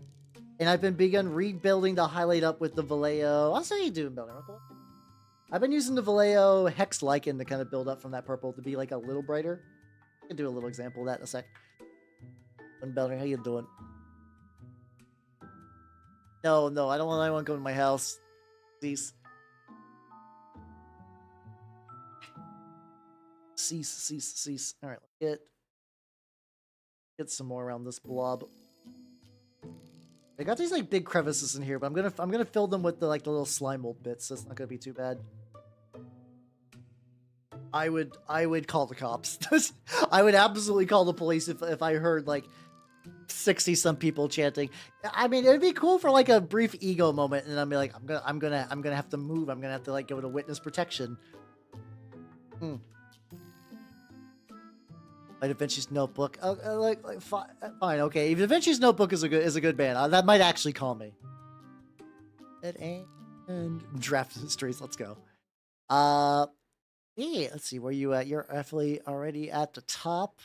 and I've been begun rebuilding the highlight up with the Vallejo. I'll say you do building purple. I've been using the Vallejo Hex Lichen to kind of build up from that purple to be like a little brighter. I can do a little example of that in a sec. Belder, how you doing? No, I don't want anyone coming to my house. Please. Cease. Alright, let's get some more around this blob. They got these like big crevices in here, but I'm gonna fill them with the like the little slime mold bits, so it's not gonna be too bad. I would call the cops. I would absolutely call the police if I heard like 60 some people chanting. I mean, it'd be cool for like a brief ego moment, and I'd be like, I'm gonna have to move. I'm gonna have to like go to witness protection. Like Da Vinci's Notebook, fine, okay. If Da Vinci's Notebook is a good band, that might actually calm me. And draft histories. Let's go. Yeah, let's see where you at. You're definitely already at the top.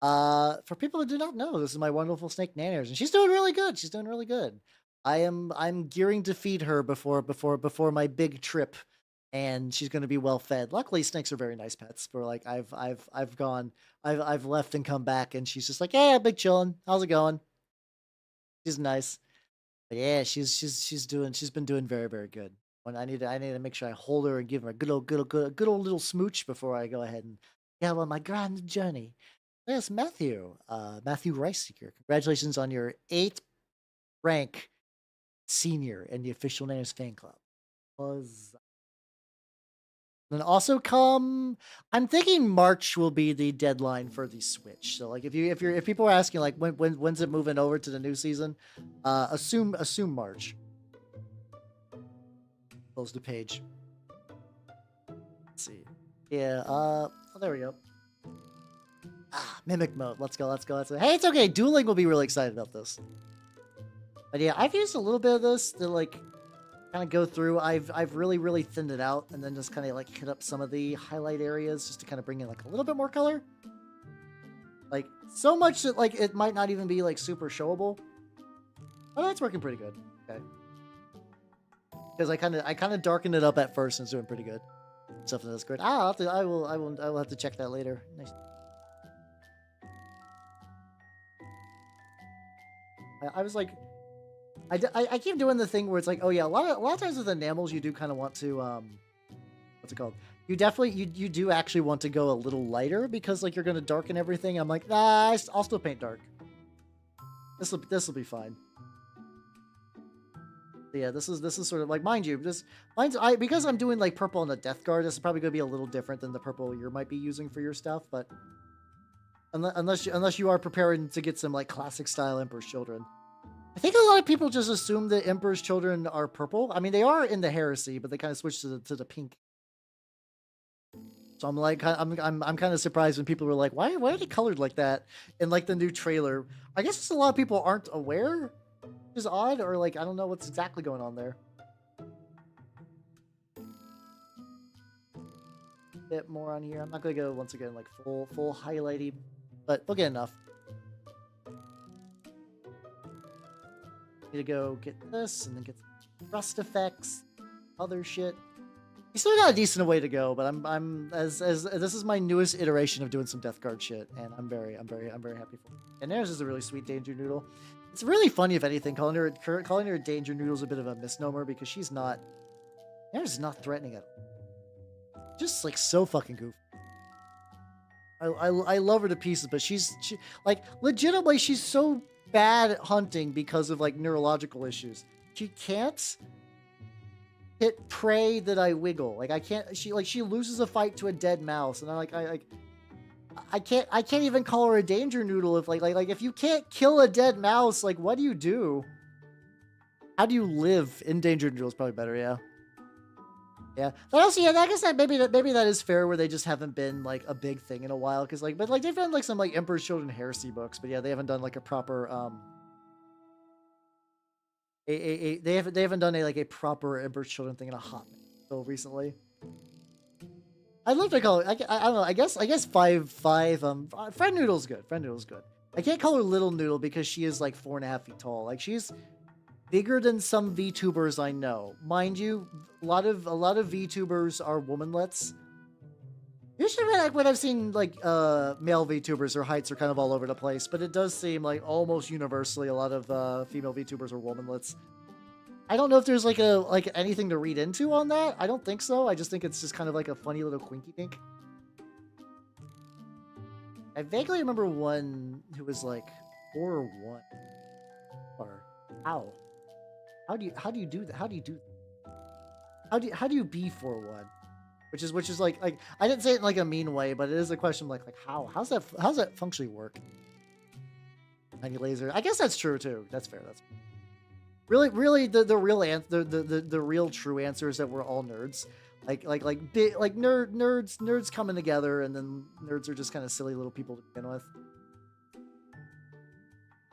For people who do not know, this is my wonderful snake Nanners, and she's doing really good. She's doing really good. I'm gearing to feed her before my big trip, and she's going to be well fed. Luckily, snakes are very nice pets. For like I've left and come back, and she's just like, yeah, big chillin'. How's it going? She's nice. But yeah, she's been doing very, very good. When I need to make sure I hold her and give her a good old little smooch before I go ahead and go on my grand journey. Yes, Matthew. Matthew Rice Seeker. Congratulations on your 8th rank senior in the official Nanners fan club. Then also I'm thinking March will be the deadline for the Switch. So like if people are asking like when's it moving over to the new season, assume March. Close the page. Let's see. Yeah, oh, there we go. Mimic mode. Let's go. Hey, it's okay. Dueling will be really excited about this. But yeah, I've used a little bit of this to like kind of go through. I've really thinned it out and then just kind of like hit up some of the highlight areas just to kind of bring in like a little bit more color. Like so much that like it might not even be like super showable. Oh, that's working pretty good. Okay. Because I kind of darkened it up at first and it's doing pretty good. Stuff in Discord. I will have to check that later. Nice. I was like, I keep doing the thing where it's like, oh yeah, a lot of times with enamels you do kind of want to what's it called? You definitely you do actually want to go a little lighter because like you're gonna darken everything. I'm like, nah, I'll still paint dark. This will be fine. Yeah, this is sort of like, mind you, because I'm doing like purple on the Death Guard, this is probably gonna be a little different than the purple you might be using for your stuff, but unless you are preparing to get some like classic style Emperor's Children. I think a lot of people just assume that Emperor's Children are purple. I mean, they are in the Heresy, but they kind of switched to the pink. So I'm like, I'm kind of surprised when people were like, why are they colored like that in like the new trailer? I guess just a lot of people aren't aware. Is odd, or like I don't know what's exactly going on there. Bit more on here. I'm not gonna go once again like full highlighty, but we'll get enough. Need to go get this and then get some rust effects, other shit. You still got a decent way to go, but I'm as this is my newest iteration of doing some Death Guard shit, and I'm very happy for it. And there's just a really sweet Danger Noodle. It's really funny, if anything, calling her Danger Noodle is a bit of a misnomer because she's not. There's not threatening at all. Just like so fucking goofy. I love her to pieces, but she like legitimately she's so bad at hunting because of like neurological issues. She can't hit prey that I wiggle. Like I can't. She loses a fight to a dead mouse, and I can't even call her a Danger Noodle if like if you can't kill a dead mouse, like what do you do? How do you live? In Danger Noodle is probably better, yeah. Yeah. But also, yeah, I guess that maybe that is fair where they just haven't been like a big thing in a while, because like but like they've done like some like Emperor's Children Heresy books, but yeah, they haven't done like a proper they haven't done a proper Emperor's Children thing in a hot minute until recently. I'd love to call it. I don't know. I guess 5'5". Friend Noodle's good. Friend Noodle's good. I can't call her Little Noodle because she is like 4.5 feet tall. Like she's bigger than some VTubers I know. Mind you, a lot of VTubers are womanlets. Usually, like when I've seen like male VTubers, their heights are kind of all over the place. But it does seem like almost universally a lot of female VTubers are womanlets. I don't know if there's like anything to read into on that. I don't think so. I just think it's just kind of like a funny little quinky dink. I vaguely remember one who was like 4 or 1. Or How? How do you do that? How do you do that? How do you be 4-1? Which is like I didn't say it in like a mean way, but it is a question like how's that functionally work? Tiny laser. I guess that's true too. That's fair. That's really the real true answer is that we're all nerds. Nerds coming together, and then nerds are just kind of silly little people to begin with.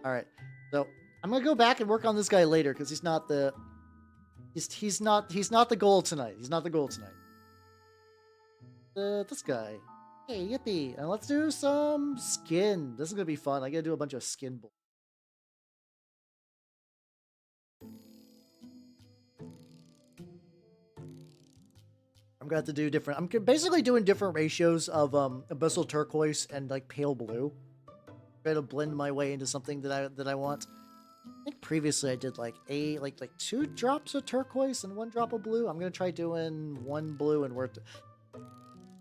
All right, so I'm gonna go back and work on this guy later because he's not the goal tonight. He's not the goal tonight. This guy. Hey, yippee! And let's do some skin. This is gonna be fun. I gotta do a bunch of skin. I'm gonna have to do different. I'm basically doing different ratios of abyssal turquoise and like pale blue. Try to blend my way into something that I want. I think previously I did like 2 drops of turquoise and 1 drop of blue. I'm gonna try doing 1 blue and work.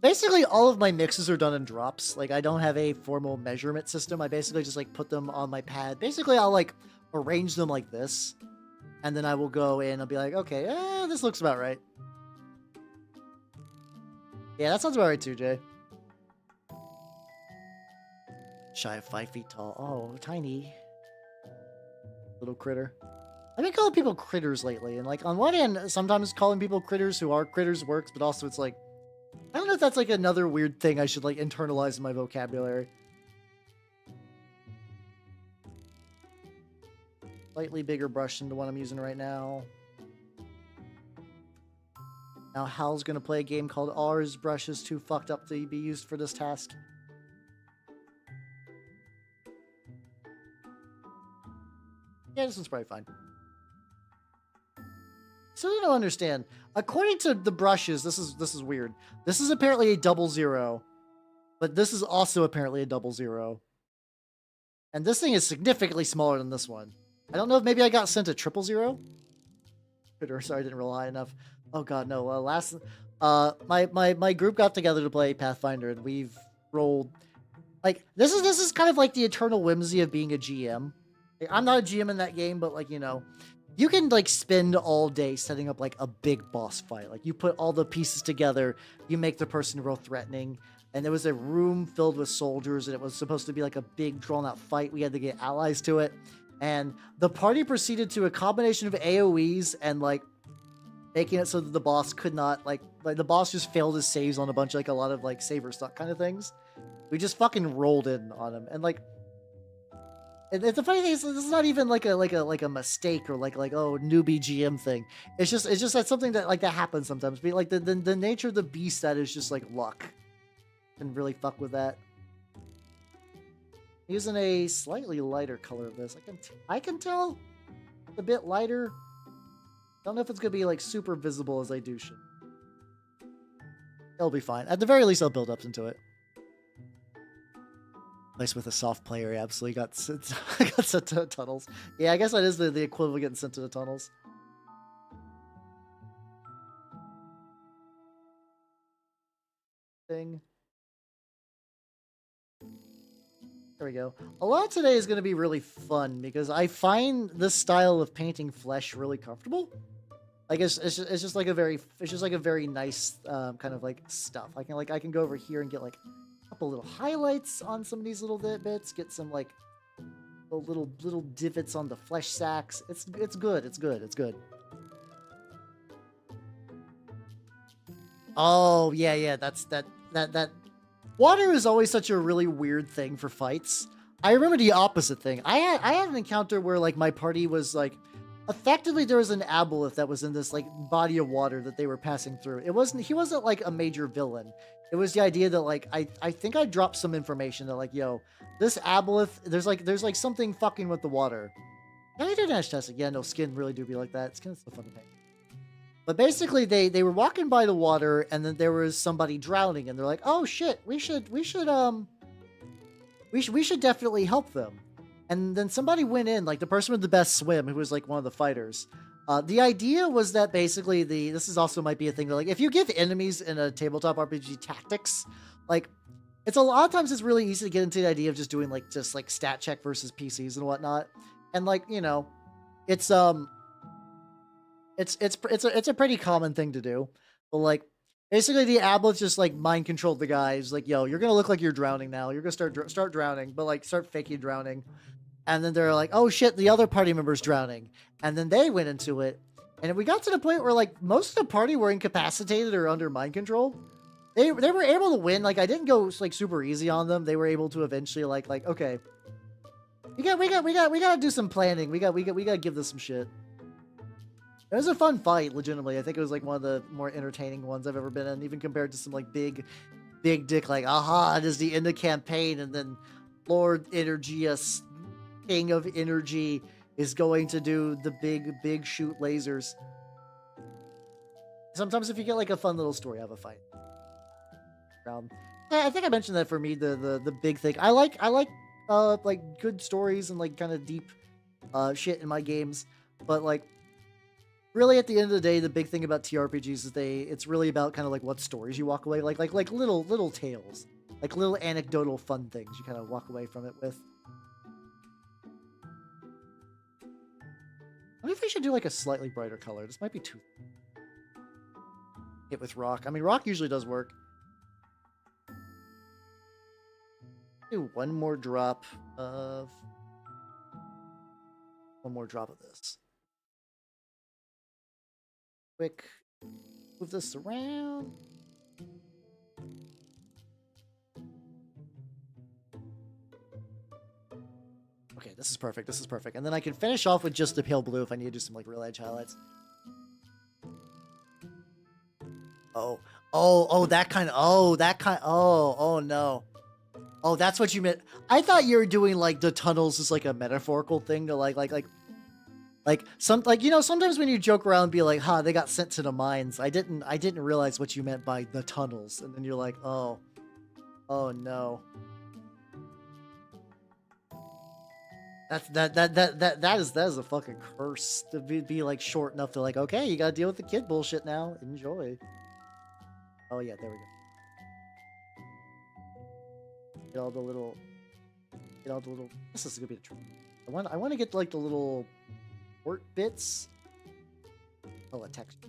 Basically, all of my mixes are done in drops. Like I don't have a formal measurement system. I basically just like put them on my pad. Basically, I'll like arrange them like this, and then I will go in. I'll be like, okay, this looks about right. Yeah, that sounds about right too, Jay. Shy of 5 feet tall. Oh, tiny. Little critter. I've been calling people critters lately, and like on one hand, sometimes calling people critters who are critters works, but also it's like, I don't know if that's like another weird thing I should like internalize in my vocabulary. Slightly bigger brush than the one I'm using right now. Now Hal's gonna play a game called Ours Brush is Too Fucked Up to be used for this task. Yeah, this one's probably fine. So I don't understand. According to the brushes, this is weird. This is apparently a 00, but this is also apparently a 00. And this thing is significantly smaller than this one. I don't know if maybe I got sent a 000. Sorry, I didn't roll high enough. Oh god, no. My group got together to play Pathfinder, and we've rolled like this is kind of like the eternal whimsy of being a GM. Like, I'm not a GM in that game, but like, you know, you can like spend all day setting up like a big boss fight. Like you put all the pieces together, you make the person real threatening, and there was a room filled with soldiers, and it was supposed to be like a big drawn out fight. We had to get allies to it, and the party proceeded to a combination of AoEs and like making it so that the boss could not like the boss just failed his saves on a lot of like saver stuff kind of things. We just fucking rolled in on him, and like the funny thing is this is not even like a mistake or like oh newbie GM thing. It's just that's something that like that happens sometimes. But like the nature of the beast that is just like luck can really fuck with that. Using a slightly lighter color of this, I can tell it's a bit lighter. Don't know if it's gonna be like super visible as I do shit. It'll be fine. At the very least, I'll build up into it. Place with a soft play area absolutely got sent to tunnels. Yeah, I guess that is the equivalent of getting sent to the tunnels. Thing. There we go. A lot today is going to be really fun because I find this style of painting flesh really comfortable. Like it's just like a very nice kind of like stuff. I can go over here and get like a couple little highlights on some of these little bits. Get some like little divots on the flesh sacks. It's good. It's good. Oh yeah. That. Water is always such a really weird thing for fights. I remember the opposite thing. I had an encounter where like my party was like, effectively there was an aboleth that was in this like body of water that they were passing through. He wasn't like a major villain. It was the idea that like I think I dropped some information that like, yo, this aboleth, there's like something fucking with the water. Yeah, I did ash testing. Yeah, no, skin really do be like that. Skin's so fun to paint. But basically, they were walking by the water, and then there was somebody drowning, and they're like, "Oh shit, we should definitely help them." And then somebody went in, like the person with the best swim, who was like one of the fighters. The idea was that basically this is also might be a thing that like if you give enemies in a tabletop RPG tactics, like it's a lot of times it's really easy to get into the idea of just doing like stat check versus PCs and whatnot, and like you know. it's it's a pretty common thing to do. But like basically the ablets just like mind controlled the guys. Like, yo, you're gonna look like you're drowning now. You're gonna start drowning, but like start faking drowning. And then they're like, oh shit, the other party member's drowning. And then they went into it. And we got to the point where like most of the party were incapacitated or under mind control. They were able to win. Like I didn't go like super easy on them. They were able to eventually like okay, we gotta do some planning. We gotta give this some shit. It was a fun fight, legitimately. I think it was like one of the more entertaining ones I've ever been in, even compared to some like big dick like, aha, it is the end of campaign, and then Lord Energius, King of Energy, is going to do the big shoot lasers. Sometimes if you get like a fun little story, have a fight. I think I mentioned that for me, the big thing. I like good stories and like kind of deep shit in my games, but like really at the end of the day, the big thing about TRPGs is it's really about kind of like what stories you walk away like little tales, like little anecdotal fun things you kind of walk away from it with. I wonder if I should do like a slightly brighter color. This might be too hit with rock. I mean, rock usually does work. Do one more drop of this. Quick, move this around. Okay, this is perfect. This is perfect. And then I can finish off with just the pale blue if I need to do some like real edge highlights. Oh, that kind of, oh no. Oh, that's what you meant. I thought you were doing like the tunnels as like a metaphorical thing to sometimes when you joke around and be like, they got sent to the mines. I didn't realize what you meant by the tunnels. And then you're like, oh no. That is a fucking curse to be like short enough to like, okay, you gotta deal with the kid bullshit now. Enjoy. Oh yeah, there we go. Get all the little. This is gonna be the trick. I want to get like the little wart bits. Oh, a texture.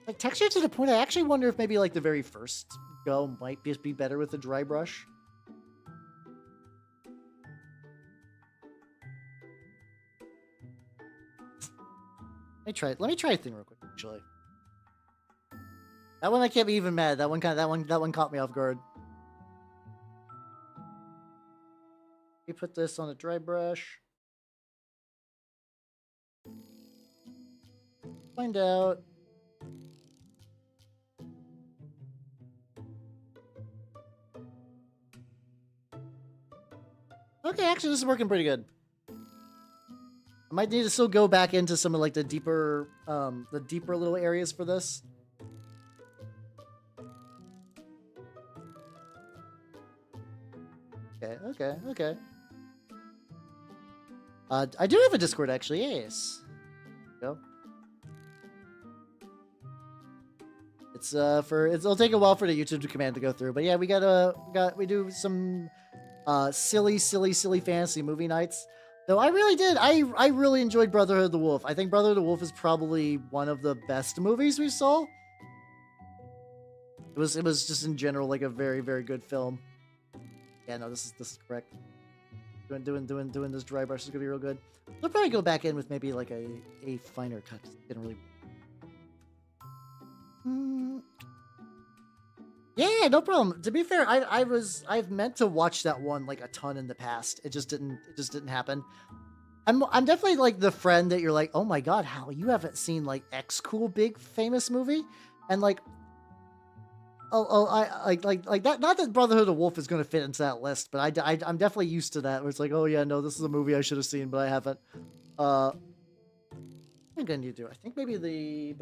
Like texture to the point. I actually wonder if maybe like the very first go might just be better with a dry brush. Let me try a thing real quick, actually. That one I can't be even mad. That one caught me off guard. We put this on a dry brush. Find out. Okay, actually this is working pretty good. I might need to still go back into some of like the deeper little areas for this. Okay. I do have a Discord actually. Yes. Go. It'll take a while for the YouTube command to go through, but yeah, we do some silly fantasy movie nights. Though I really did. I really enjoyed Brotherhood of the Wolf. I think Brotherhood of the Wolf is probably one of the best movies we saw. It was just in general like a very good film. Yeah, no, this is correct. Doing this dry brush is gonna be real good. I'll probably go back in with maybe like a finer cut. It didn't really. Yeah, no problem. To be fair, I've meant to watch that one like a ton in the past. It just didn't happen. I'm definitely like the friend that you're like, oh my god, Hal, you haven't seen like X cool big famous movie, and like, I like that. Not that Brotherhood of the Wolf is gonna fit into that list, but I'm definitely used to that. Where it's like, oh yeah, no, this is a movie I should have seen, but I haven't. What am I gonna need to do? I think maybe the.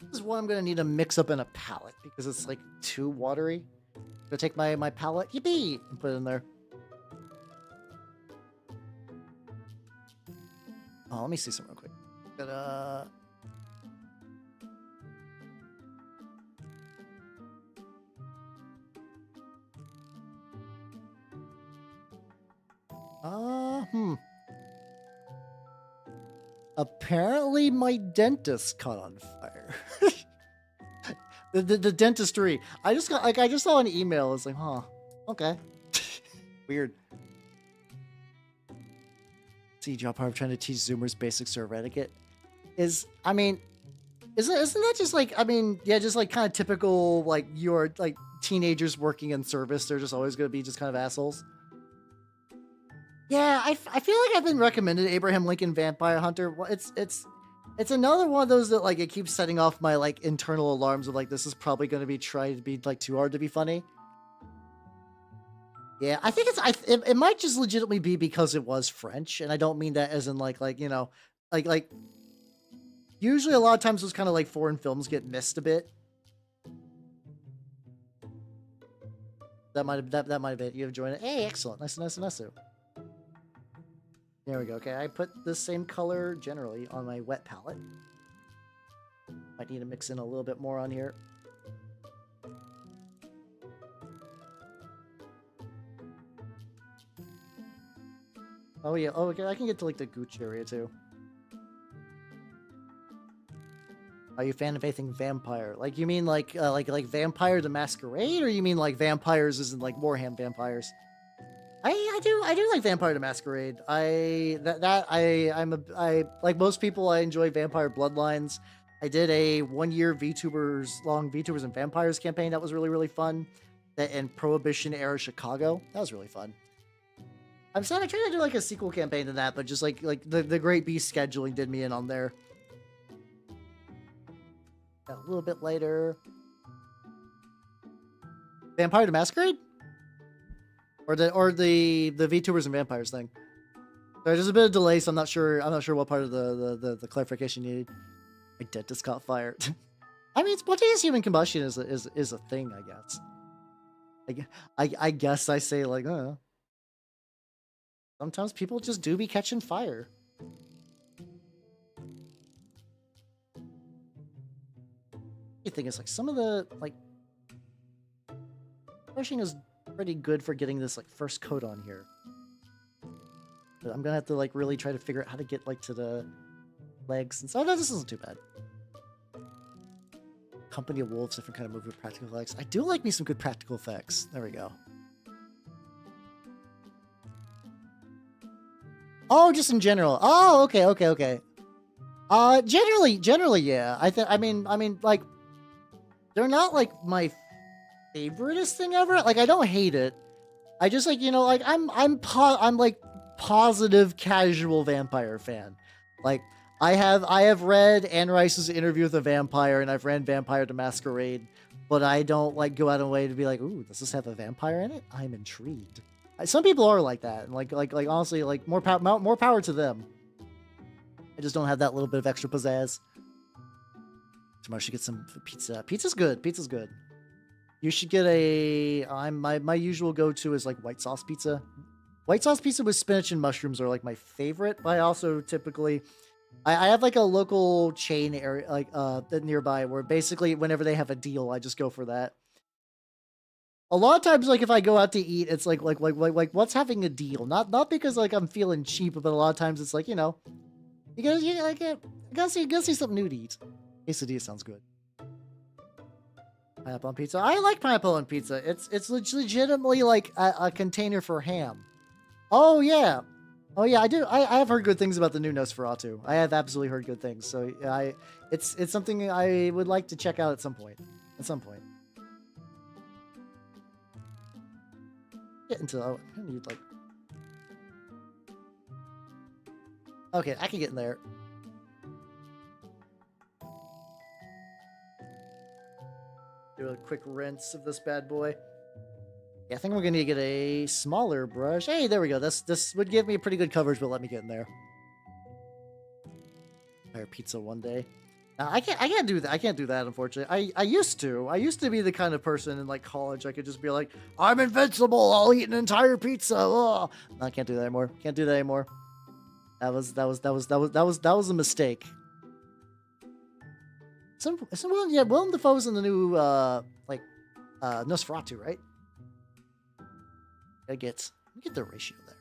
This is what I'm gonna need to mix up in a palette because it's like too watery. I'm gonna take my palette, yippee, and put it in there. Oh, let me see something real quick. Hmm. Apparently my dentist caught on fire. the dentistry. I just saw an email. It's like, huh, okay. Weird. See, job part of trying to teach Zoomers basic server etiquette is, I mean, isn't that just like, I mean, yeah, just like kind of typical, like you're like teenagers working in service. They're just always going to be just kind of assholes. Yeah, I feel like I've been recommended Abraham Lincoln Vampire Hunter. It's another one of those that like it keeps setting off my like internal alarms of like this is probably going to be tried to be like too hard to be funny. Yeah, I think it might just legitimately be because it was French, and I don't mean that as in like you know like usually a lot of times those kind of like foreign films get missed a bit. That might have been you have joined it. Hey, excellent, nice. There we go. Okay, I put the same color generally on my wet palette. Might need to mix in a little bit more on here. Oh yeah. Oh, okay. I can get to like the gooch area too. Are you a fan of anything vampire? Like you mean like Vampire the Masquerade, or you mean like vampires as in like Warhammer vampires? I do like Vampire the Masquerade. I like most people, I enjoy Vampire Bloodlines. I did a 1-year VTubers and Vampires campaign that was really fun. That in Prohibition era Chicago. That was really fun. I'm sad I tried to do like a sequel campaign to that, but just like the Great Beast scheduling did me in on there. Got a little bit later. Vampire the Masquerade? Or the VTubers and Vampires thing. There's a bit of delay, so I'm not sure what part of the clarification you need. My dentist caught fire. I mean, spontaneous human combustion is a thing, I guess. I guess I say like, sometimes people just do be catching fire. The thing is, like, some of the like brushing is pretty good for getting this like first coat on here. But I'm gonna have to like really try to figure out how to get like to the legs and so. No, this isn't too bad. Company of Wolves, different kind of movie with practical effects. I do like me some good practical effects. There we go. Oh, just in general. Oh, okay. Generally, yeah. I mean, like, they're not like my favoriteest thing ever. Like, I don't hate it. I just like, you know, like I'm like positive casual vampire fan. Like, I have read Anne Rice's Interview with a Vampire, and I've read Vampire the Masquerade, but I don't like go out of the way to be like, ooh, does this have a vampire in it? I'm intrigued. Some people are like that, and like honestly, like more power to them. I just don't have that little bit of extra pizzazz. Tomorrow I should get some pizza. Pizza's good. Pizza's good. You should get a. My usual go-to is like white sauce pizza. White sauce pizza with spinach and mushrooms are like my favorite. But I also typically, I have like a local chain area like nearby where basically whenever they have a deal, I just go for that. A lot of times, like if I go out to eat, it's like what's having a deal? Not because like I'm feeling cheap, but a lot of times it's like, you know, you gotta see something new to eat. Quesadilla sounds good. Pineapple on pizza. I like pineapple on pizza. It's legitimately like a container for ham. Oh yeah, I do. I have heard good things about the new Nosferatu. I have absolutely heard good things. So it's something I would like to check out at some point. Get into I need like. Okay, I can get in there. Do a quick rinse of this bad boy. Yeah, I think we're gonna get a smaller brush. Hey, there we go. This would give me pretty good coverage, but let me get in there. Fire pizza one day. I can't do that. I can't do that, unfortunately. I used to be the kind of person in like college. I could just be like, I'm invincible. I'll eat an entire pizza. Oh. No, I can't do that anymore. Can't do that anymore. That was a mistake. Willem Dafoe's in the new Nosferatu, right? Let me get the ratio there.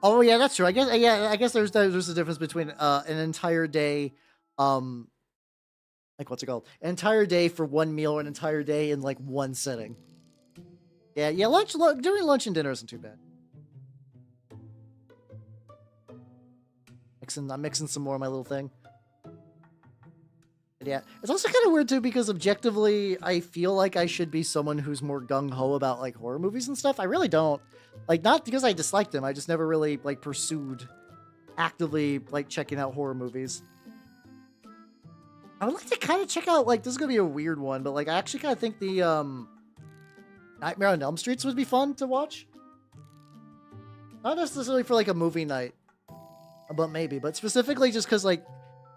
Oh yeah, that's true. I guess yeah, I guess there's a difference between an entire day, um, like what's it called? An entire day for one meal, or an entire day in like one sitting. Yeah, yeah. Doing lunch and dinner isn't too bad. I'm mixing some more of my little thing. But yeah, it's also kind of weird too because objectively, I feel like I should be someone who's more gung ho about like horror movies and stuff. I really don't. Like, not because I dislike them. I just never really like pursued actively like checking out horror movies. I would like to kind of check out, like, this is gonna be a weird one, but like I actually kind of think the Nightmare on Elm Streets would be fun to watch. Not necessarily for like a movie night, but maybe. But specifically just because, like,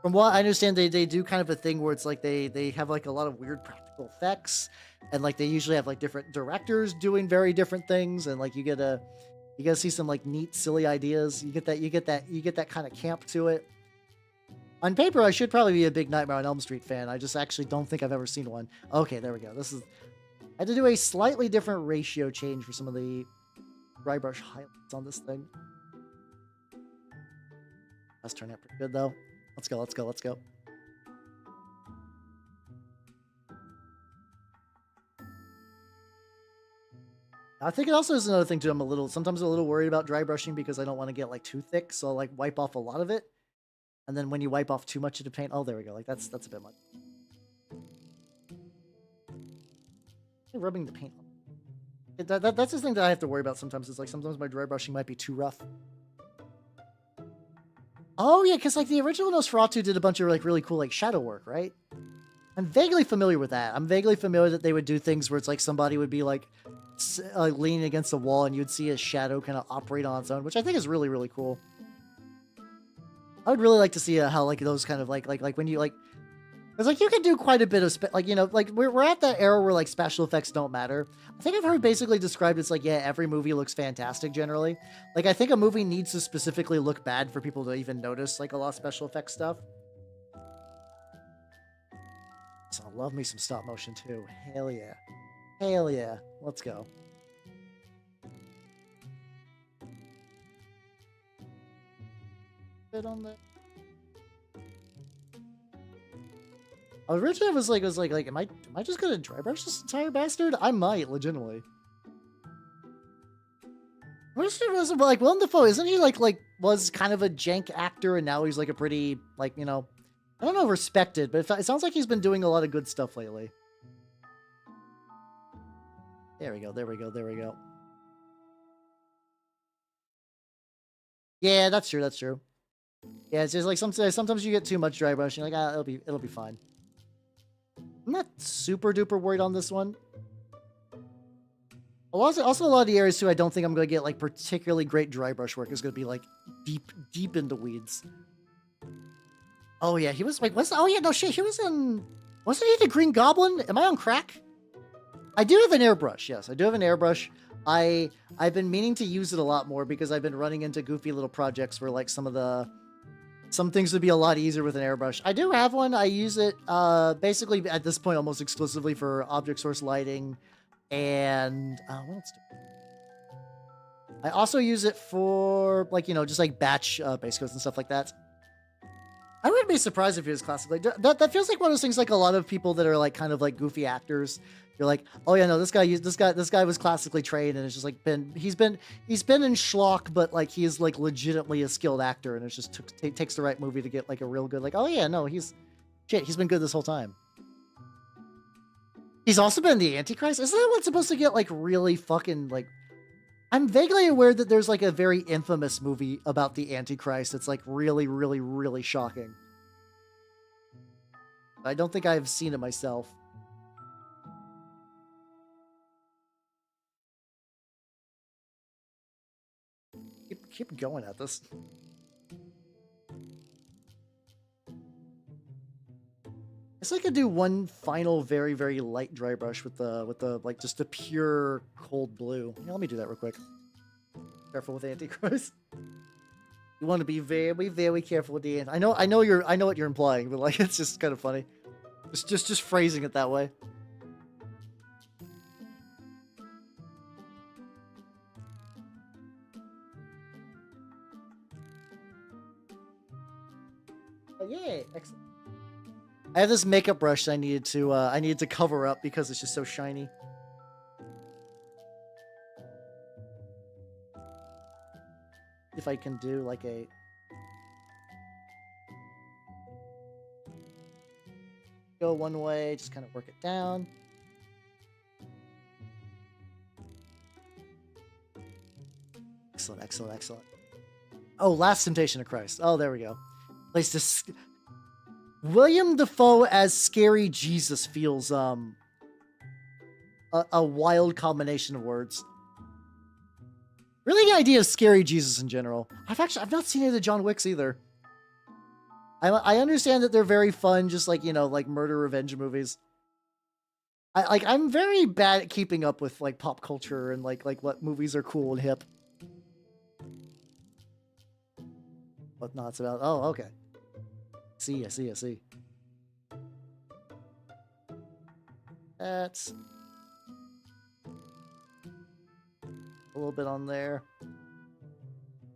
from what I understand, they do kind of a thing where it's like they have like a lot of weird practical effects, and like they usually have like different directors doing very different things, and like you get to see some like neat, silly ideas. You get that kind of camp to it. On paper, I should probably be a big Nightmare on Elm Street fan. I just actually don't think I've ever seen one. Okay, there we go. I had to do a slightly different ratio change for some of the dry brush highlights on this thing. That's turning out pretty good though. Let's go, let's go, let's go. I think it also is another thing too. I'm sometimes a little worried about dry brushing because I don't want to get like too thick, so I'll like wipe off a lot of it. And then when you wipe off too much of the paint, oh, there we go. Like that's a bit much. Rubbing the paint. That's the thing that I have to worry about sometimes. Is like sometimes my dry brushing might be too rough. Oh yeah, because like the original Nosferatu did a bunch of like really cool like shadow work, right? I'm vaguely familiar with that. I'm vaguely familiar that they would do things where it's like somebody would be like leaning against a wall and you'd see a shadow kind of operate on its own, which I think is really, really cool. I would really like to see how like those kind of like when you like, it's like you can do quite a bit of like, you know, like we're at that era where like special effects don't matter. I think I've heard basically described as like, yeah, every movie looks fantastic generally. Like I think a movie needs to specifically look bad for people to even notice like a lot of special effects stuff. So I love me some stop motion too. Hell yeah. Hell yeah. Let's go. Bit on the originally I was like, am I just gonna dry brush this entire bastard? I might, legitimately. Which was like Willem Dafoe, isn't he like was kind of a jank actor and now he's like a pretty like, you know, I don't know, respected, but it sounds like he's been doing a lot of good stuff lately. There we go, there we go, there we go. Yeah, that's true, that's true. Yeah, it's just like sometimes you get too much dry brushing, like it'll be fine. I'm not super duper worried on this one. Also a lot of the areas too, I don't think I'm gonna get like particularly great dry brush work. It's gonna be like deep into weeds. Oh yeah, he was like, oh yeah, no shit, he was in, wasn't he the Green Goblin? Am I on crack? I do have an airbrush, yes, I do have an airbrush. I've been meaning to use it a lot more because I've been running into goofy little projects where like some things would be a lot easier with an airbrush. I do have one. I use it basically at this point almost exclusively for object source lighting, and what else? I also use it for like, you know, just like batch base coats and stuff like that. I wouldn't be surprised if it was classic. Like that feels like one of those things like a lot of people that are like kind of like goofy actors. You're like, oh yeah, no, this guy was classically trained, and it's just like he's been in schlock, but like he is like legitimately a skilled actor, and it just takes the right movie to get like a real good, like, oh yeah, no, he's been good this whole time. He's also been the Antichrist. Isn't that what's supposed to get like really fucking like? I'm vaguely aware that there's like a very infamous movie about the Antichrist. It's like really, really, really shocking. I don't think I've seen it myself. Keep going at this. I guess I could do one final very, very light dry brush with the like just a pure cold blue. Yeah, let me do that real quick. Careful with Antichrist. You want to be very, very careful with the. I know what you're implying, but like it's just kind of funny. Just phrasing it that way. Oh, yay! Excellent. I have this makeup brush I needed to cover up because it's just so shiny. If I can do like a go one way, just kind of work it down. Excellent, excellent, excellent. Oh, Last Temptation of Christ. Oh, there we go. Place this. William Dafoe as Scary Jesus feels a wild combination of words. Really, the idea of Scary Jesus in general. I've not seen any of the John Wicks either. I understand that they're very fun, just like, you know, like murder revenge movies. I'm very bad at keeping up with like pop culture and like what movies are cool and hip. What not about? Oh, okay. I see. That's a little bit on there.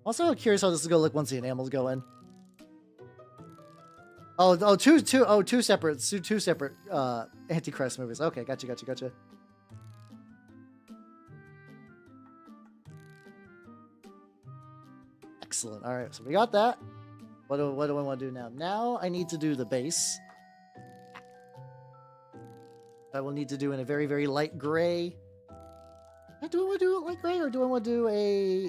Also curious how this is gonna look once the enamels go in. Two separate Antichrist movies. Okay, gotcha. Excellent. All right, so we got that. What do I want to do now? Now I need to do the base. I will need to do in a very, very light gray. Do I want to do a light gray or do I want to do a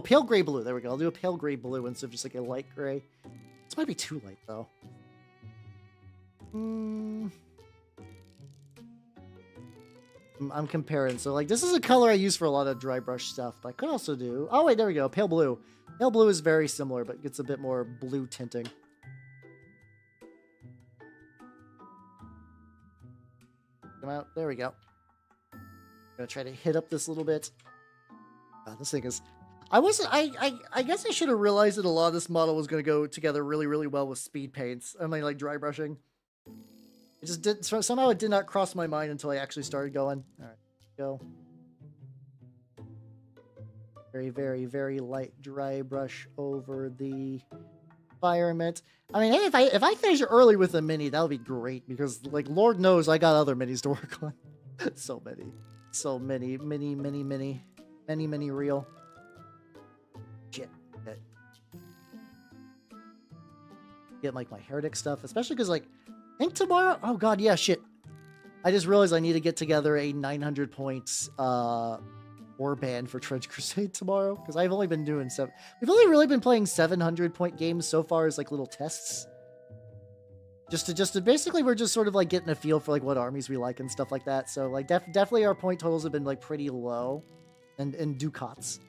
pale gray blue? There we go. I'll do a pale gray blue instead of just like a light gray. This might be too light though. I'm comparing. So like this is a color I use for a lot of dry brush stuff, but I could also do, oh wait, there we go. Pale blue. Pale blue is very similar, but gets a bit more blue tinting. Come out. There we go. I'm gonna try to hit up this little bit. God, this thing is. I guess I should have realized that a lot of this model was gonna go together really, really well with speed paints. I mean, like dry brushing. It just did. Somehow it did not cross my mind until I actually started going. All right, go. Very, very, very light dry brush over the environment. I mean, hey, if I finish early with a mini, that'll be great because, like, Lord knows I got other minis to work on. So many, many real. Shit. Get like my heretic stuff, especially because like. I think tomorrow. Oh god, yeah, shit. I just realized I need to get together a 900 points warband for Crusade tomorrow because I've only been doing we've only really been playing 700-point games so far as like little tests. Just to basically we're just sort of like getting a feel for like what armies we like and stuff like that. So like definitely our point totals have been like pretty low, and ducats.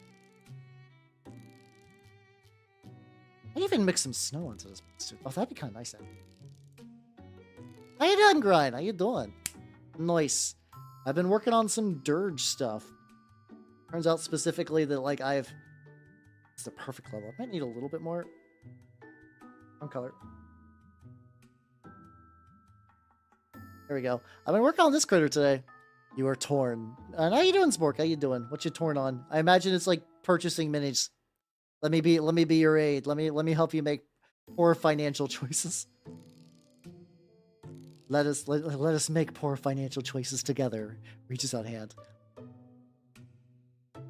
I even mix some snow into this. Oh, that'd be kind of nice. How you doing, Grind? How you doing? Nice. I've been working on some Dirge stuff. Turns out specifically that, like, it's the perfect level. I might need a little bit more. Wrong color. There we go. I've been working on this critter today. You are torn. How you doing, Spork? How you doing? What you torn on? I imagine it's like purchasing minis. Let me be your aid. Let me help you make poor financial choices. Let us make poor financial choices together. Reaches out hand.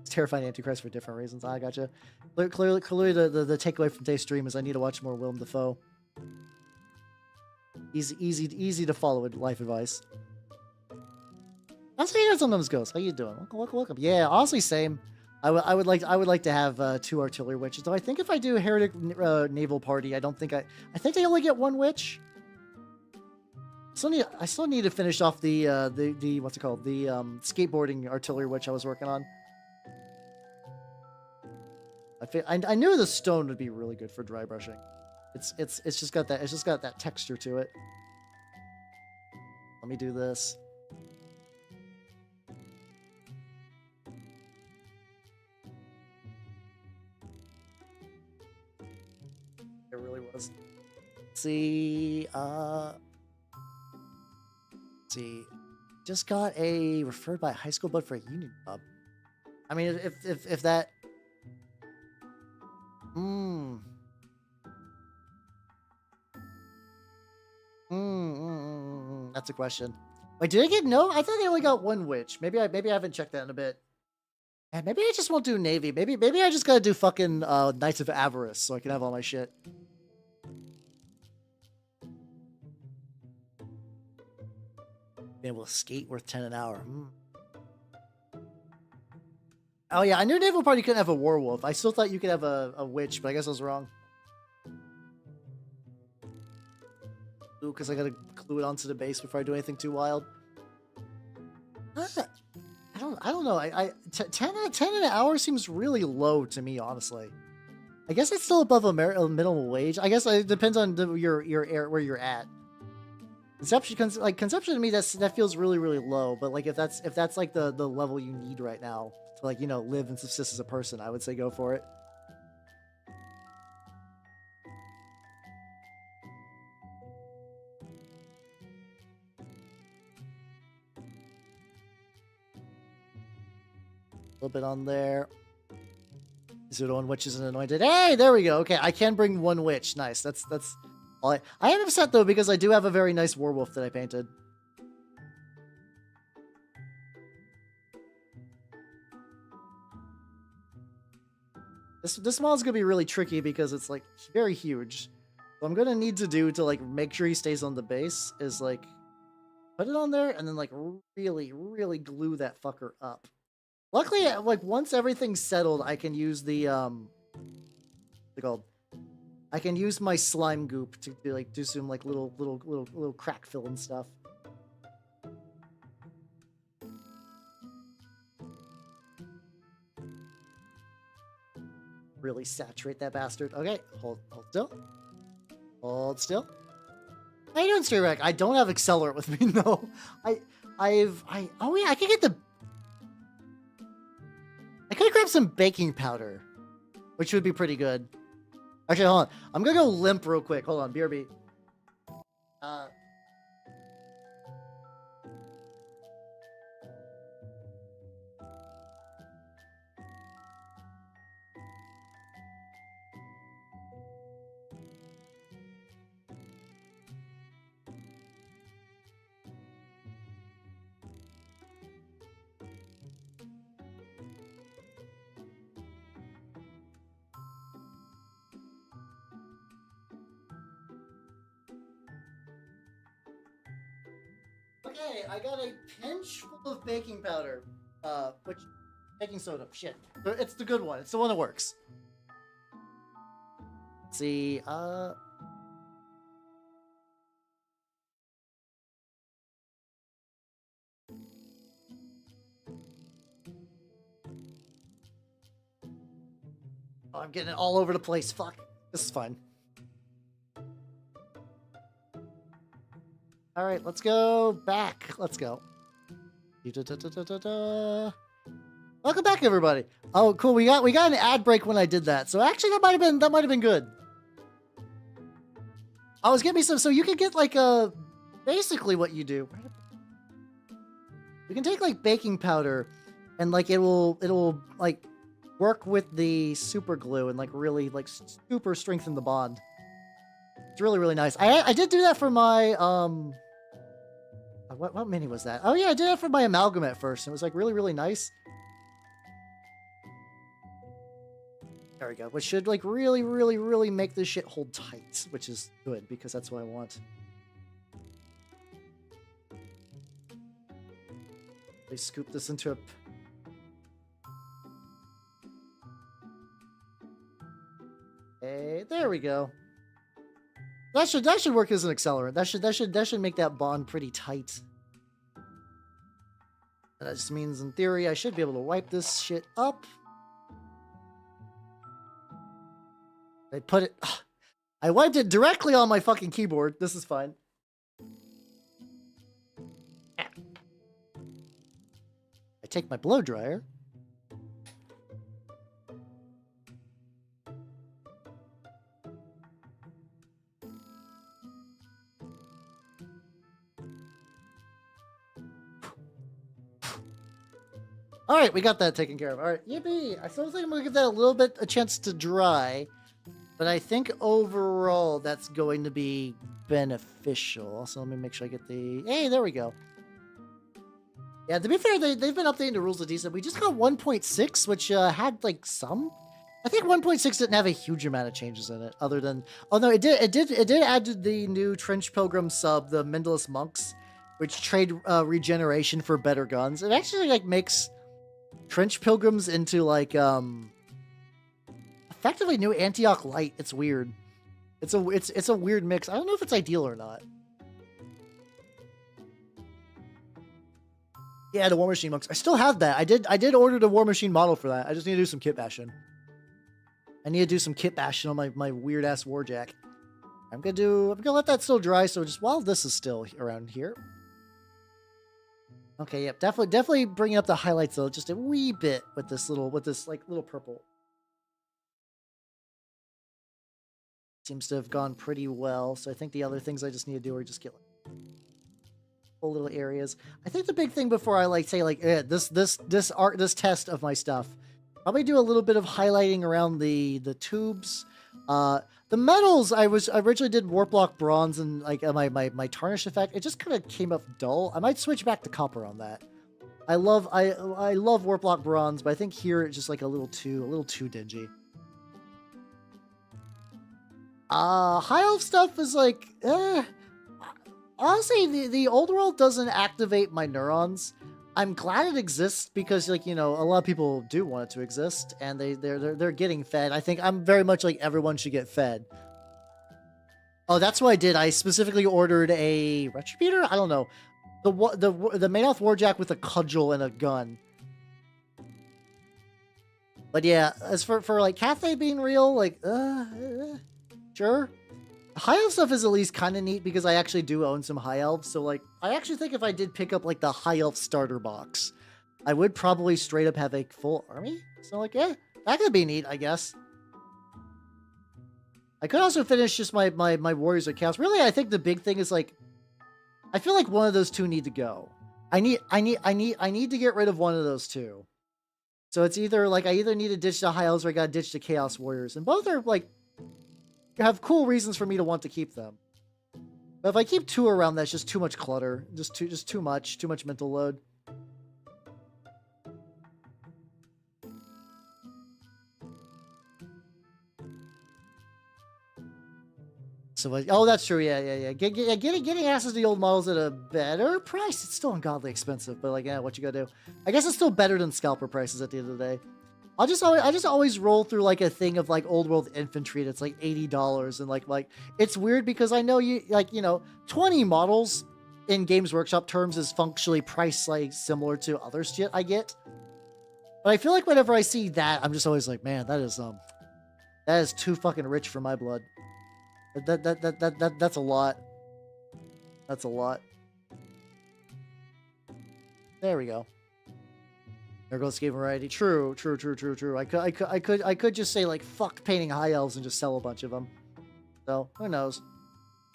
It's terrifying Antichrist for different reasons. I gotcha. Clearly the takeaway from today's stream is I need to watch more Willem Dafoe. Easy to follow life advice. That's how you sometimes goes. How you doing? Welcome. Yeah, honestly, same. I would like to have 2 artillery witches. Though I think if I do heretic naval party, I think they only get 1 witch. I still need to finish off the what's it called? The skateboarding artillery witch I was working on. I knew the stone would be really good for dry brushing. It's just got that texture to it. Let me do this. It really was. Let's see. Just got a referred by a high school bud for a union club. I mean, if that. That's a question. Wait, did I get no? I thought they only got one witch. Maybe I haven't checked that in a bit. And maybe I just won't do Navy. Maybe I just gotta do fucking Knights of Avarice so I can have all my shit. Being able to skate worth 10 an hour. Oh yeah, I knew Naval Party couldn't have a werewolf. I still thought you could have a witch, but I guess I was wrong. Ooh, because I gotta glue it onto the base before I do anything too wild. I don't know. 10 an hour seems really low to me, honestly. I guess it's still above a minimum wage. I guess it depends on your where you're at. Conception to me that feels really low. But like if that's like the level you need right now to like live and subsist as a person, I would say go for it. A little bit on there. Zero one witch is anointed. Hey, there we go. Okay, I can bring one witch. Nice. That's all I am upset though because I do have a very nice werewolf that I painted. This model is gonna be really tricky because it's like very huge. What I'm gonna need to do to like make sure he stays on the base is like put it on there and then like really glue that fucker up. Luckily, like once everything's settled, I can use the what's it called? I can use my slime goop to do some like little crack fill and stuff. Really saturate that bastard. Okay, hold still. Hold still. How you doing, Strayrack? I don't have accelerant with me, no. Oh yeah, I can get the. I could grab some baking powder, which would be pretty good. Actually, hold on. I'm gonna go limp real quick. Hold on, BRB. Okay, I got a pinch full of baking powder. Which baking soda. Shit. It's the good one. It's the one that works. Let's see. Oh, I'm getting it all over the place. Fuck. This is fine. All right, let's go back. Let's go. Welcome back, everybody. Oh, cool. We got an ad break when I did that. So actually, that might have been good. I was getting me some. So you can get like basically what you do. You can take like baking powder, and like it'll like work with the super glue and like really like super strengthen the bond. It's really nice. I did do that for my what mini was that? Oh yeah, I did that for my amalgamate first. It was like really nice. There we go. Which should like really make this shit hold tight, which is good because that's what I want. They scoop this into a. Hey, there we go. That should work as an accelerant. That should make that bond pretty tight. That just means, in theory, I should be able to wipe this shit up. I put it. I wiped it directly on my fucking keyboard. This is fine. I take my blow dryer. All right, we got that taken care of. All right, yippee! I still think I'm gonna give that a little bit a chance to dry. But I think overall that's going to be beneficial. Also, let me make sure I get the... Hey, there we go. Yeah, to be fair, they've been updating the rules a decent. We just got 1.6, which had like some... I think 1.6 didn't have a huge amount of changes in it, other than... Oh no, it did add the new Trench Pilgrim sub, the Mendless Monks, which trade regeneration for better guns. It actually like makes Trench Pilgrims into like effectively new Antioch Light. It's weird. It's a weird mix. I don't know if it's ideal or not. Yeah, the War Machine Monks. I still have that. I did order the War Machine model for that. I just need to do some kit bashing. I need to do some kit bashing on my weird ass Warjack. I'm gonna let that still dry. So just while this is still around here. Okay, yep, definitely bringing up the highlights though, just a wee bit with this little purple. Seems to have gone pretty well. So I think the other things I just need to do are just get like full little areas. I think the big thing before I like say like this test of my stuff. Probably do a little bit of highlighting around the tubes. The metals, I originally did warp block bronze and like my tarnish effect. It just kind of came up dull. I might switch back to copper on that. I love warp block bronze, but I think here it's just like a little too dingy. High elf stuff is like, honestly, the old world doesn't activate my neurons. I'm glad it exists because, like, you know, a lot of people do want it to exist, and they're getting fed. I think I'm very much like everyone should get fed. Oh, that's what I did. I specifically ordered a Retributor. I don't know, the Maenoth Warjack with a cudgel and a gun. But yeah, as for like Cathay being real, like, sure. High elf stuff is at least kind of neat because I actually do own some high elves. So like, I actually think if I did pick up like the high elf starter box, I would probably straight up have a full army. So like, yeah, that could be neat, I guess. I could also finish just my warriors of chaos. Really, I think the big thing is like, I feel like one of those two need to go. I need to get rid of one of those two. So it's either like I either need to ditch the high elves or I gotta ditch the chaos warriors, and both are like have cool reasons for me to want to keep them. But if I keep two around, that's just too much clutter. Just too much mental load. So, oh, that's true. Yeah. Getting access to the old models at a better price. It's still ungodly expensive, but like, yeah, what you gotta do? I guess it's still better than scalper prices at the end of the day. I just always roll through like a thing of like old world infantry that's like $80 and like it's weird because I know you like, you know, 20 models in Games Workshop terms is functionally priced like similar to other shit I get. But I feel like whenever I see that, I'm just always like, man, that is too fucking rich for my blood. That's a lot. That's a lot. There we go. There goes game variety. True. I could just say like fuck painting high elves and just sell a bunch of them. So who knows?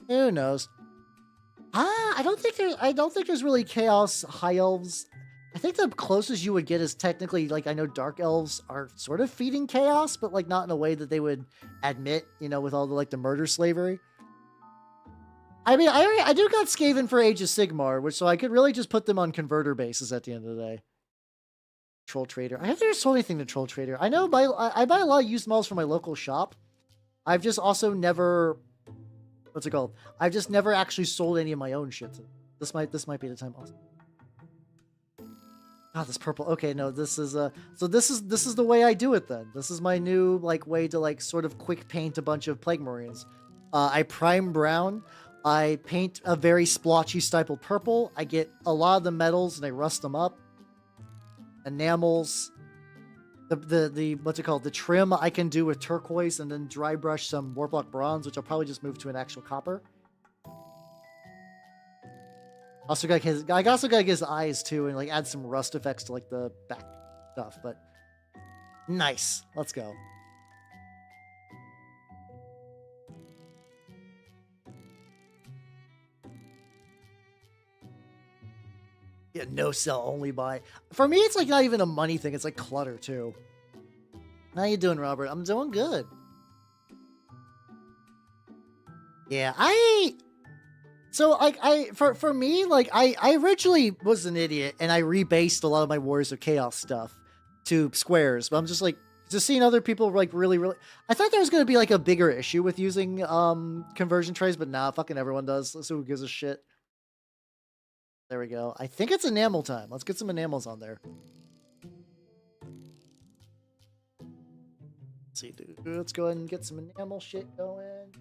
Who knows? I don't think there's really chaos high elves. I think the closest you would get is technically like I know dark elves are sort of feeding chaos, but like not in a way that they would admit, you know, with all the like the murder slavery. I mean, I do got Skaven for Age of Sigmar, which so I could really just put them on converter bases at the end of the day. Troll Trader. I have never sold anything to Troll Trader. I know I buy a lot of used models from my local shop. I've just also never, what's it called? I've just never actually sold any of my own shit. This might be the time also. Ah, this purple. Okay, no, this is so this is the way I do it then. This is my new like way to like sort of quick paint a bunch of Plague Marines. I prime brown. I paint a very splotchy stippled purple. I get a lot of the metals and I rust them up. Enamels, the what's it called? The trim I can do with turquoise and then dry brush some Warblock bronze, which I'll probably just move to an actual copper. I also gotta get his eyes too and like add some rust effects to like the back stuff, but nice. Let's go. Yeah, no sell, only buy. For me, it's like not even a money thing. It's like clutter too. How you doing, Robert? I'm doing good. Yeah, so like for me, like I originally was an idiot and I rebased a lot of my Warriors of Chaos stuff to squares, but I'm just like just seeing other people like really I thought there was gonna be like a bigger issue with using conversion trays, but nah, fucking everyone does. So who gives a shit? There we go. I think it's enamel time. Let's get some enamels on there. Let's see, dude. Let's go ahead and get some enamel shit going.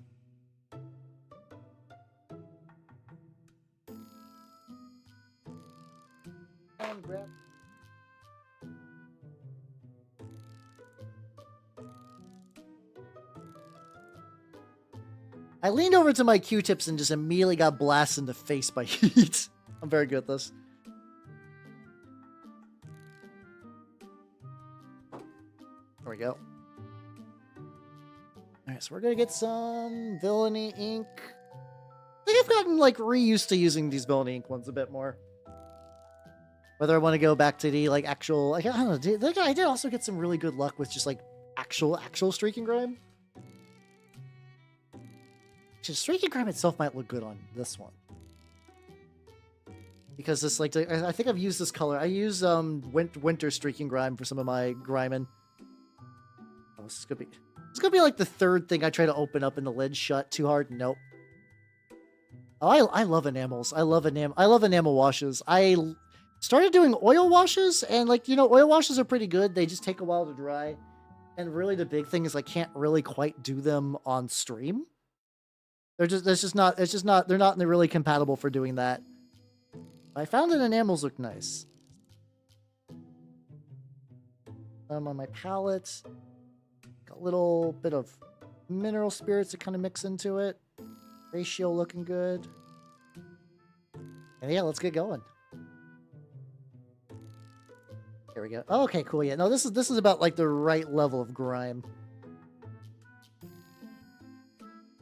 And grab. I leaned over to my Q-tips and just immediately got blasted in the face by heat. I'm very good at this. There we go. Alright, so we're gonna get some villainy ink. I think I've gotten like reused to using these villainy ink ones a bit more. Whether I want to go back to the like actual, like, I don't know, I did also get some really good luck with just like actual streaking grime. Just streaking grime itself might look good on this one. Because this, like, I think I've used this color. I use winter streaking grime for some of my griming. Oh, this is gonna be like the third thing I try to open up and the lid shut too hard. Nope. Oh, I love enamels. I love enamel washes. I started doing oil washes, and like, you know, oil washes are pretty good. They just take a while to dry. And really the big thing is I can't really quite do them on stream. They're not really compatible for doing that. I found that enamels look nice. On my palette, got a little bit of mineral spirits to kind of mix into it. Ratio looking good. And yeah, let's get going. Here we go. Oh, okay, cool. Yeah, no, this is about like the right level of grime.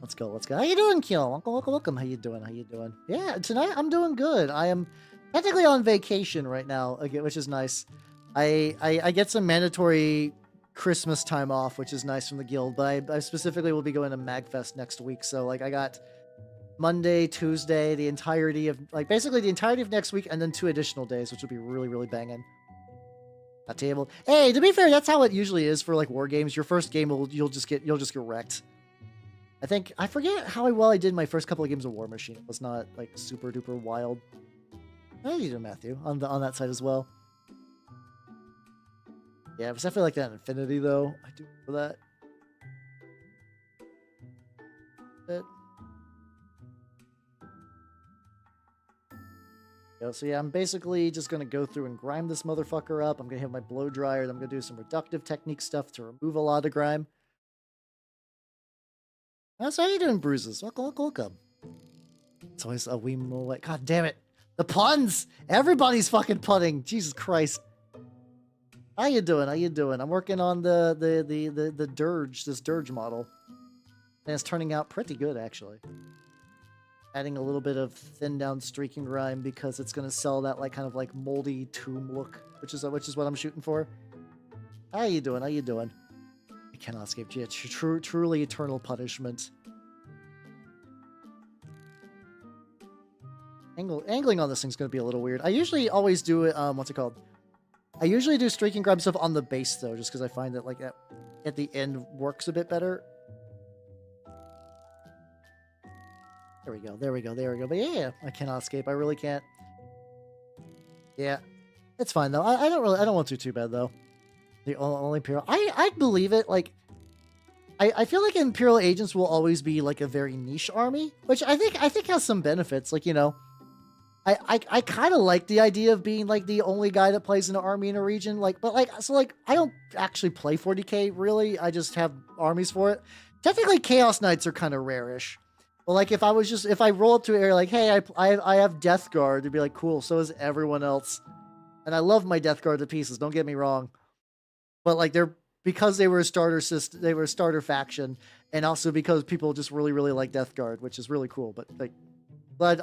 Let's go. Let's go. How you doing, Kyo? Welcome. How you doing? Yeah, tonight I'm doing good. I am technically on vacation right now, again, which is nice. I get some mandatory Christmas time off, which is nice from the guild, but I specifically will be going to MagFest next week. So like I got Monday, Tuesday, the entirety of basically the entirety of next week, and then 2 additional days, which will be really banging. That table. Hey, to be fair, that's how it usually is for like war games. Your first game you'll just get wrecked. I forget how well I did my first couple of games of War Machine. It was not like super duper wild. How you doing, Matthew? On that side as well. Yeah, it was definitely like that in Infinity though. I do remember that. So yeah, I'm basically just gonna go through and grime this motherfucker up. I'm gonna have my blow dryer. I'm gonna do some reductive technique stuff to remove a lot of grime. So how you doing, Bruises? Welcome. It's always a wee more. God damn it. The puns! Everybody's fucking punning. Jesus Christ. How you doing? I'm working on the Dirge, this Dirge model. And it's turning out pretty good, actually. Adding a little bit of thin down streaking grime because it's gonna sell that like kind of like moldy tomb look, which is what I'm shooting for. How you doing? I cannot escape. Yeah, truly eternal punishment. Angling on this thing's gonna be a little weird. I usually always do it. What's it called? I usually do streaking grime stuff on the base though, just because I find that like at the end works a bit better. There we go. But yeah, I cannot escape. I really can't. Yeah, it's fine though. I don't want to too bad though. The only Imperial. I believe it. Like, I feel like Imperial agents will always be like a very niche army, which I think has some benefits. Like, you know, I kind of like the idea of being like the only guy that plays an army in a region. Like, but like, so like, I don't actually play 40k really. I just have armies for it. Technically, Chaos Knights are kind of rare-ish. But like, if I roll up to an area like, hey, I have Death Guard, to be like, cool. So is everyone else, and I love my Death Guard to pieces. Don't get me wrong. But like because they were a starter system, they were a starter faction, and also because people just really like Death Guard, which is really cool. But like,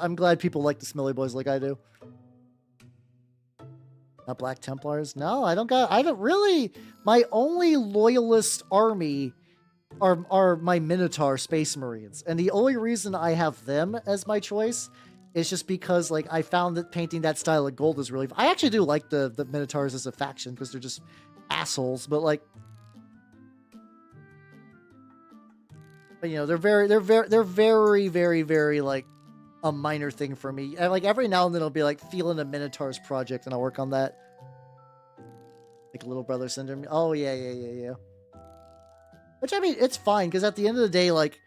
I'm glad people like the Smelly Boys like I do. Not Black Templars? No, I don't really. My only loyalist army are my Minotaur Space Marines, and the only reason I have them as my choice is just because like I found that painting that style of gold is really. I actually do like the Minotaurs as a faction because they're just assholes, but like, but, you know, they're very like a minor thing for me. And like every now and then I'll be like feeling a Minotaurs project, and I'll work on that. Like little brother syndrome. Oh yeah. Which, I mean, it's fine, because at the end of the day, like,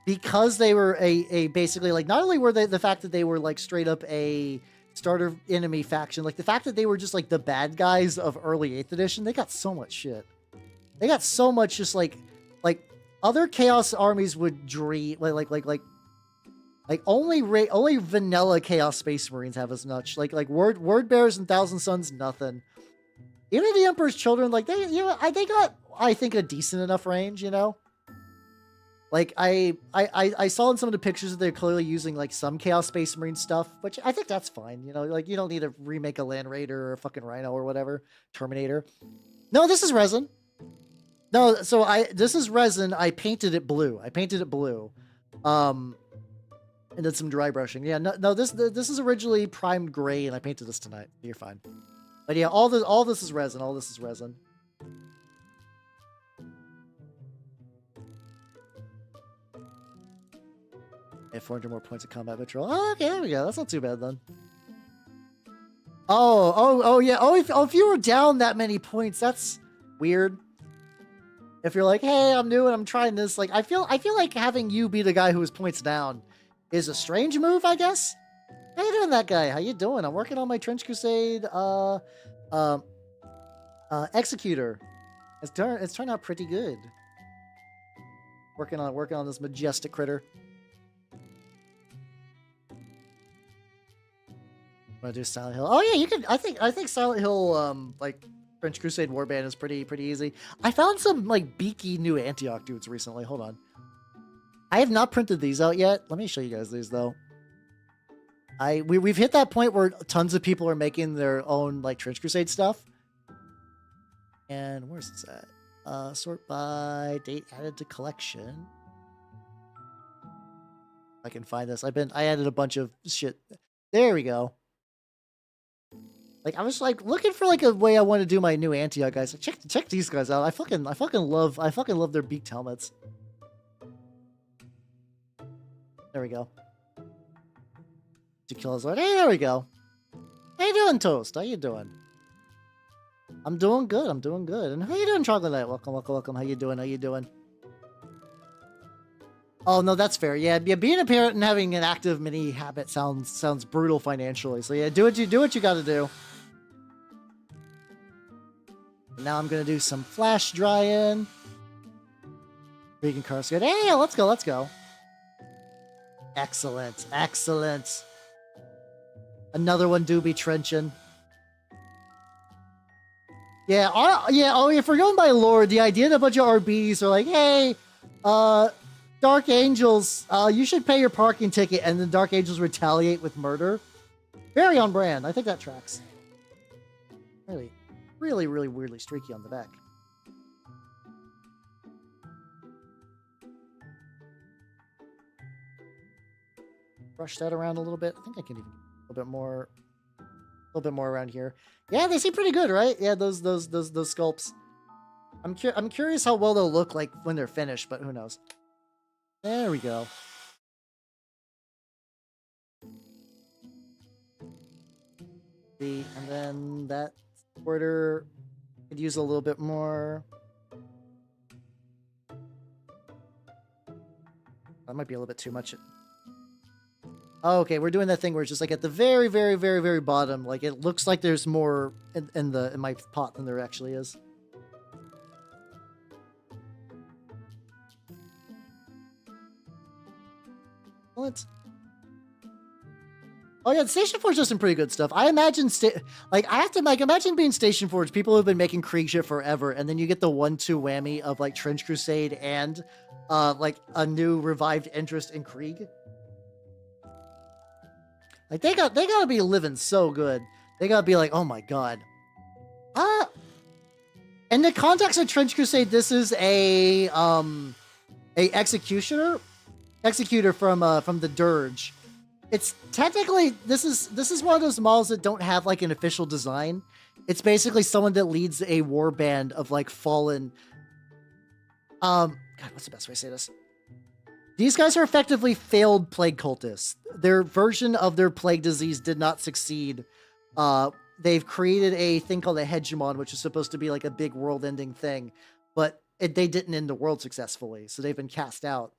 because they were a basically, like, not only were they the fact that they were, like, straight up a starter enemy faction, like, the fact that they were just, like, the bad guys of early 8th edition, they got so much shit. They got so much just, like, other Chaos armies would dream, like, only vanilla Chaos Space Marines have as much. Like, Word Bears and Thousand Suns, nothing. Even the Emperor's Children, like, they, you know, they got, I think, a decent enough range, you know? Like, I saw in some of the pictures that they're clearly using, like, some Chaos Space Marine stuff, which I think that's fine, you know? Like, you don't need to remake a Land Raider or a fucking Rhino or whatever. Terminator. No, this is resin. No, so this is resin. I painted it blue. And did some dry brushing. Yeah, no, this is originally primed gray, and I painted this tonight. You're fine. But yeah, all this is resin. All this is resin. I have 400 more points of combat vitriol. Oh, okay, there we go. That's not too bad then. Oh yeah. If you were down that many points, that's weird. If you're like, hey, I'm new and I'm trying this, like, I feel like having you be the guy who is points down is a strange move, I guess. How you doing, that guy? How you doing? I'm working on my Trench Crusade Executor. It's turned out pretty good. Working on this majestic critter. I'm gonna do Silent Hill. Oh yeah, you can. I think Silent Hill like French Crusade Warband is pretty easy. I found some like beaky new Antioch dudes recently. Hold on. I have not printed these out yet. Let me show you guys these though. We've hit that point where tons of people are making their own like Trench Crusade stuff. And where's this at? Sort by date added to collection. I can find this. I added a bunch of shit. There we go. Like, I was like looking for like a way I want to do my new Antioch guys. Like, check these guys out. I fucking love their beaked helmets. There we go. To kill us. Hey, there we go. How you doing, Toast? How you doing? I'm doing good. And how you doing, Chocolate Knight? Welcome. How you doing? Oh no, that's fair. Yeah, being a parent and having an active mini habit sounds brutal financially. So yeah, do what you got to do. Now I'm gonna do some flash drying. Vegan cars good. Hey, let's go. Excellent. Another one do be trenching. Yeah, if we're going by lore, the idea that a bunch of RBs are like, hey, Dark Angels, you should pay your parking ticket, and then Dark Angels retaliate with murder. Very on brand. I think that tracks. Really weirdly streaky on the back. Brush that around a little bit. I think I can even a little bit more around here. Yeah, they seem pretty good, right? Yeah, those sculpts. I'm curious how well they'll look like when they're finished, but who knows? There we go. See, and then that squirter could use a little bit more. That might be a little bit too much. Oh, okay, we're doing that thing where it's just like at the very bottom, like it looks like there's more in my pot than there actually is. What? Oh yeah, Station Forge does some pretty good stuff. I imagine imagine being Station Forge, people who've been making Krieg shit forever, and then you get the 1-2 whammy of like Trench Crusade and like a new revived interest in Krieg. Like they gotta be living so good. They gotta be like, oh my god. In the context of Trench Crusade, this is a a executor from the Dirge. It's technically this is one of those models that don't have like an official design. It's basically someone that leads a warband of like fallen. God, what's the best way to say this? These guys are effectively failed plague cultists. Their version of their plague disease did not succeed. They've created a thing called a hegemon, which is supposed to be like a big world-ending thing, but they didn't end the world successfully, so they've been cast out.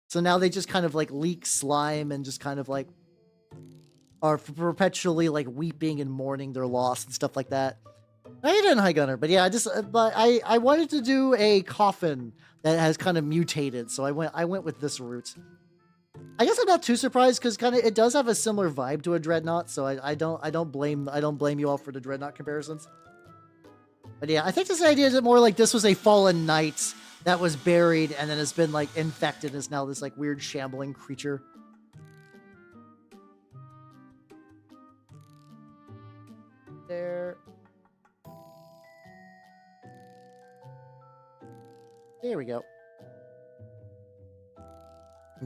So now they just kind of like leak slime and just kind of like are perpetually like weeping and mourning their loss and stuff like that. How you doing, High Gunner? But yeah, I wanted to do a coffin that has kind of mutated, so I went with this route. I guess I'm not too surprised because kind of it does have a similar vibe to a dreadnought, so I don't blame you all for the dreadnought comparisons. But yeah, I think this idea is more like this was a fallen knight that was buried and then has been like infected and is now this like weird shambling creature. There we go.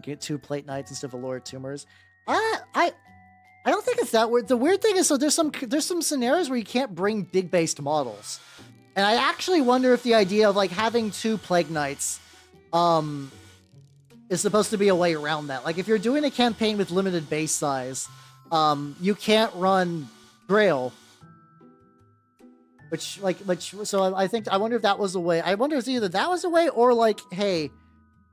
Get 2 plate knights instead of a Lord of Tumors. I don't think it's that weird. The weird thing is, so there's some scenarios where you can't bring big based models, and I actually wonder if the idea of like having 2 plague knights, is supposed to be a way around that. Like if you're doing a campaign with limited base size, you can't run Grail. So I wonder if that was a way. I wonder if either that was a way or like, hey,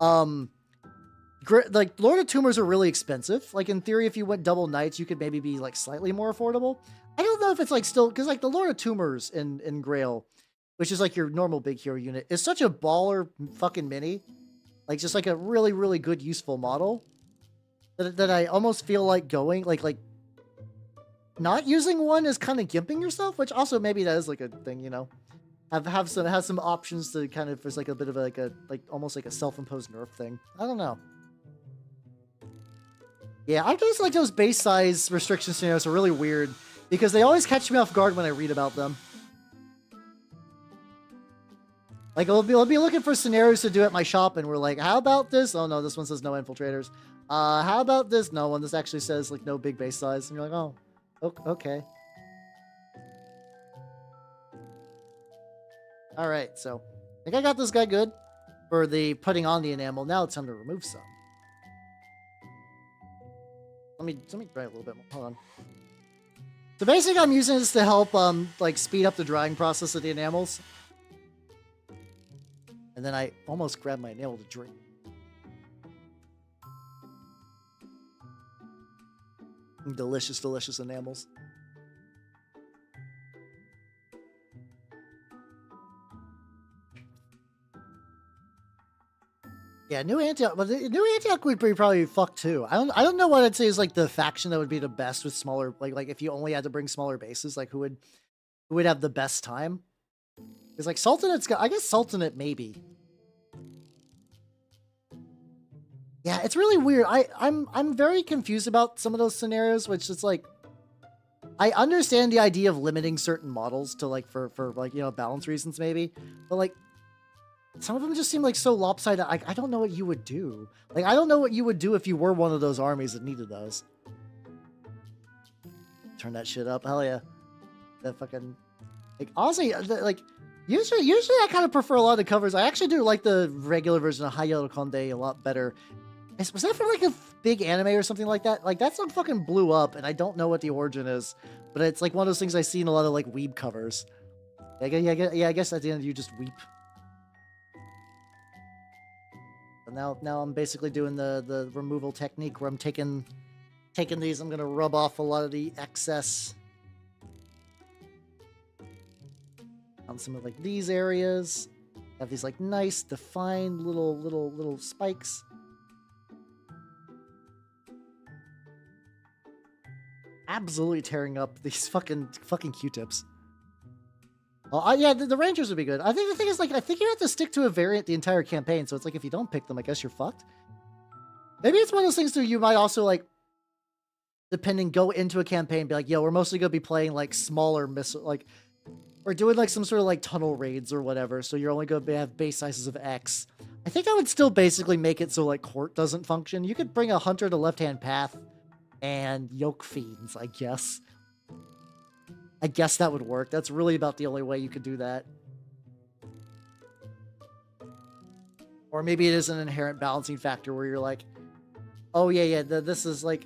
like Lord of Tumors are really expensive. Like in theory, if you went double knights, you could maybe be like slightly more affordable. I don't know if it's like still because like the Lord of Tumors in Grail, which is like your normal big hero unit, is such a baller fucking mini, like just like a really really good useful model that I almost feel like going like not using one is kind of gimping yourself, which also maybe that is like a thing, you know. Have some options to kind of, there's like a bit of like almost like a self-imposed nerf thing. I don't know. Yeah, I just like those base size restriction scenarios are really weird because they always catch me off guard when I read about them. Like I'll be looking for scenarios to do at my shop and we're like, how about this? Oh no, this one says no infiltrators. How about this? No one. This actually says like no big base size. And you're like, oh, okay. All right, so I think I got this guy good for the putting on the enamel. Now it's time to remove some. Let me try a little bit more. Hold on. So basically, I'm using this to help like speed up the drying process of the enamels. And then I almost grabbed my enamel to drink. Delicious, delicious enamels. Yeah, new Antioch, but the new Antioch would be probably fucked too. I don't know what I'd say is like the faction that would be the best with smaller, like if you only had to bring smaller bases, like who would have the best time? Because like Sultanate's got, I guess Sultanate maybe. Yeah, it's really weird. I'm very confused about some of those scenarios, which is like, I understand the idea of limiting certain models to like for like, you know, balance reasons maybe, but like some of them just seem like so lopsided. I don't know what you would do. Like I don't know what you would do if you were one of those armies that needed those. Turn that shit up, hell yeah. That fucking like honestly like usually I kind of prefer a lot of the covers. I actually do like the regular version of Hayao Conde a lot better. Was that for like a big anime or something like that? Like that song fucking blew up and I don't know what the origin is, but it's like one of those things I see in a lot of like weeb covers. Yeah, I guess at the end you just weep. And now I'm basically doing the removal technique where I'm taking these, I'm gonna rub off a lot of the excess on some of like these areas. Have these like nice defined little spikes. Absolutely tearing up these fucking Q-tips. Oh, yeah, the Rangers would be good. I think the thing is, like, I think you have to stick to a variant the entire campaign, so it's like, if you don't pick them, I guess you're fucked. Maybe it's one of those things too, you might also, like, go into a campaign and be like, yo, we're mostly gonna be playing, like, smaller missile, like, or doing like some sort of like tunnel raids or whatever. So you're only going to have base sizes of X. I think I would still basically make it so like court doesn't function. You could bring a hunter to left-hand path and yoke fiends, I guess. I guess that would work. That's really about the only way you could do that. Or maybe it is an inherent balancing factor where you're like, oh yeah, this is like,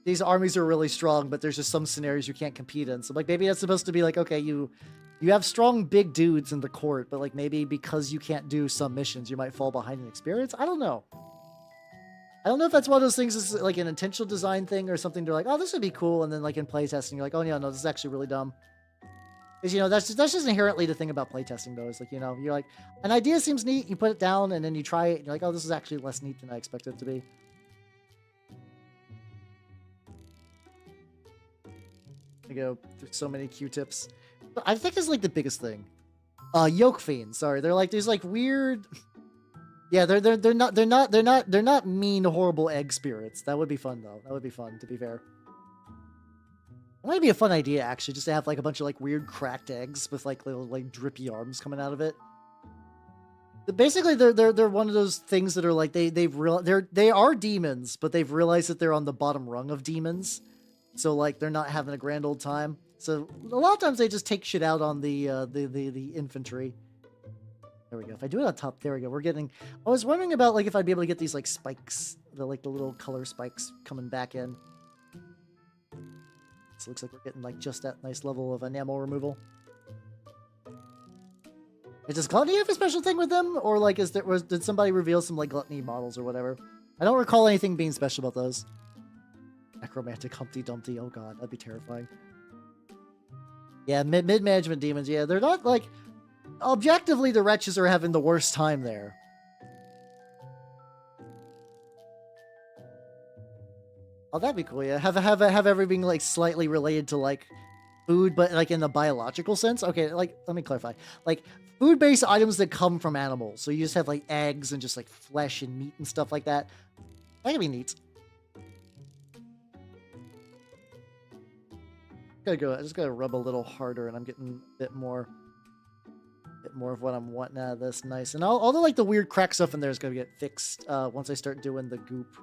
these armies are really strong, but there's just some scenarios you can't compete in. So like maybe that's supposed to be like, okay, you have strong big dudes in the court, but like maybe because you can't do some missions, you might fall behind in experience. I don't know. I don't know if that's one of those things is like an intentional design thing or something. They're like, oh, this would be cool. And then like in playtesting, you're like, oh yeah, no, this is actually really dumb. Because, you know, that's just inherently the thing about playtesting though. Is like, you know, you're like, an idea seems neat. You put it down and then you try it. And you're like, oh, this is actually less neat than I expected it to be. I go through so many Q-tips. I think it's like the biggest thing. Yoke fiends. Sorry, they're like these like weird. Yeah, they're not mean, horrible egg spirits. That would be fun though. That would be fun, to be fair. It might be a fun idea actually, just to have like a bunch of like weird cracked eggs with like little like drippy arms coming out of it. Basically, they're one of those things that are like they are demons, but they've realized that they're on the bottom rung of demons, so like they're not having a grand old time. So a lot of times they just take shit out on the infantry. There we go. If I do it on top, there we go. We're getting. I was wondering about like if I'd be able to get these like spikes, the little color spikes coming back in. So it looks like we're getting like just that nice level of enamel removal. Does Gluttony have a special thing with them, or like did somebody reveal some like Gluttony models or whatever? I don't recall anything being special about those. Necromantic Humpty Dumpty. Oh god, that'd be terrifying. Yeah, mid-management demons. Yeah, they're not like. Objectively, the wretches are having the worst time there. Oh, that'd be cool. Yeah, have everything like slightly related to like food, but like in the biological sense. Okay, like let me clarify. Like food-based items that come from animals. So you just have like eggs and just like flesh and meat and stuff like that. That could be neat. I just gotta rub a little harder, and I'm getting a bit more of what I'm wanting out of this. Nice. And all the like the weird crack stuff in there is gonna get fixed once I start doing the goop.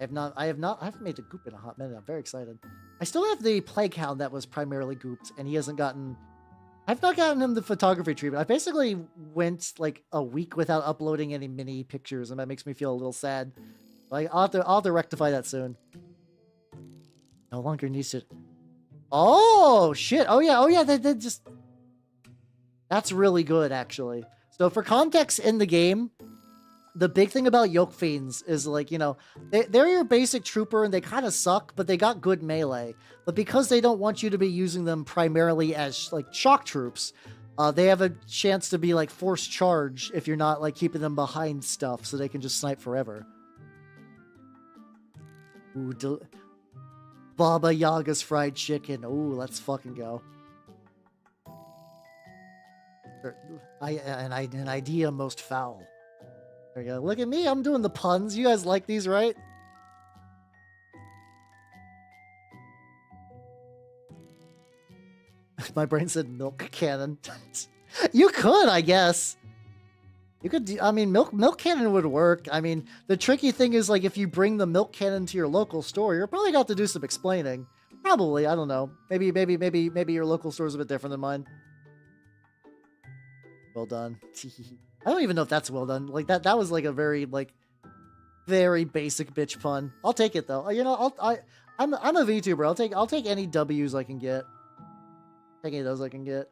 I haven't made the goop in a hot minute. I'm very excited. I still have the plague hound that was primarily gooped, and he hasn't gotten. I've not gotten him the photography treatment. I basically went like a week without uploading any mini pictures, and that makes me feel a little sad. Like I'll have to rectify that soon. No longer needs to. Oh shit! Oh yeah! They just. That's really good, actually. So for context in the game, the big thing about yoke fiends is like, you know, they're your basic trooper and they kind of suck, but they got good melee. But because they don't want you to be using them primarily as like shock troops, they have a chance to be like forced charge if you're not like keeping them behind stuff, so they can just snipe forever. Ooh, Baba Yaga's fried chicken. Ooh, let's fucking go. An idea most foul. There we go. Look at me. I'm doing the puns. You guys like these, right? My brain said milk cannon. You could, I guess. You could. I mean, milk cannon would work. I mean, the tricky thing is like if you bring the milk cannon to your local store, you're probably got to do some explaining. Probably. I don't know. Maybe your local store is a bit different than mine. Well done. I don't even know if that's well done. Like that was like a very very basic bitch pun. I'll take it though. You know, I'm a VTuber. I'll take any W's I can get. Take any of those I can get.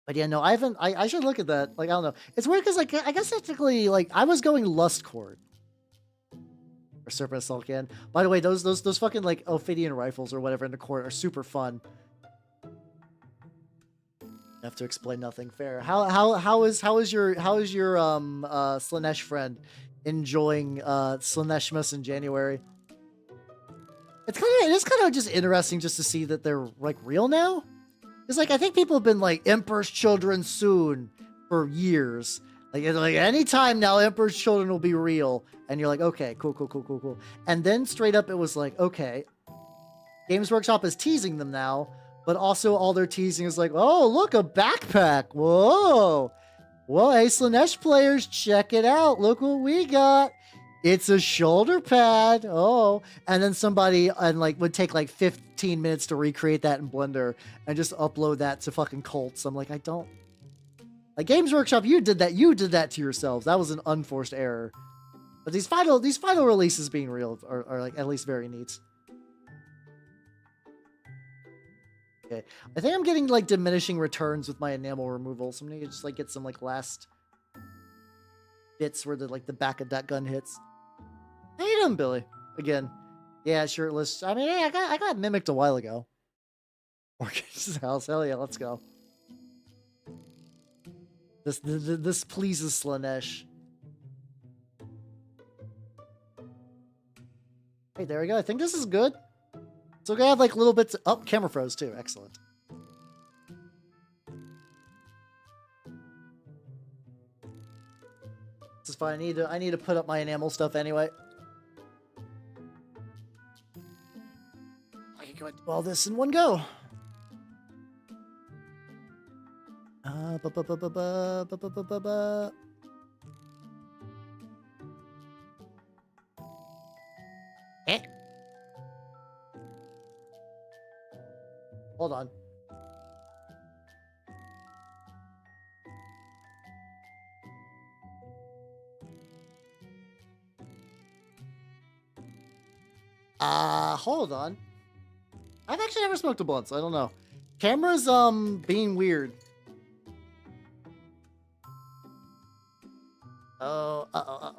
But yeah, no, I should look at that. Like I don't know. It's weird because like I guess technically like I was going Lust Court. Or Serpent Assault Can. By the way, those fucking like Ophidian rifles or whatever in the court are super fun. Have to explain nothing. Fair. How is your Slaanesh friend enjoying Slaaneshmas in January? It is kind of just interesting just to see that they're like real now. It's like I think people have been like Emperor's Children soon for years. Like anytime now Emperor's Children will be real, and you're like, okay, cool. And then straight up it was like, okay, Games Workshop is teasing them now. but also all they're teasing is like, oh, look, a backpack. Whoa. Whoa, hey, Slanesh players, check it out. Look what we got. It's a shoulder pad. Oh, and then somebody would take like 15 minutes to recreate that in Blender and just upload that to fucking Colts. I'm like, I don't. Like Games Workshop, you did that. You did that to yourselves. That was an unforced error. But these final releases being real are like at least very neat. Okay, I think I'm getting like diminishing returns with my enamel removal. So I'm gonna just like get some like last bits where the back of that gun hits. How you doing, Billy? Again, yeah, shirtless. I mean, hey, I got mimicked a while ago. Morgan's house, hell yeah, let's go. This pleases Slanesh. Hey, there we go. I think this is good. So we're gonna have like little bits. Oh, camera froze too. Excellent. This is fine. I need to put up my enamel stuff anyway. I can go and do all this in one go. Eh? Hold on. Hold on. I've actually never smoked a blunt, so I don't know. Camera's being weird. Oh, uh-oh.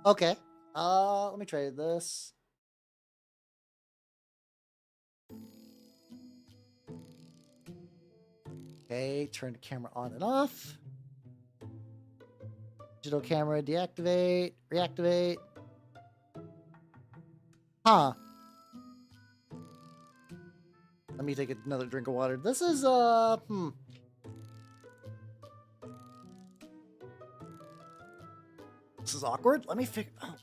Okay. Let me try this. Okay, turn the camera on and off. Digital camera, deactivate, reactivate. Let me take another drink of water. This is, This is awkward. Let me figure... Oh.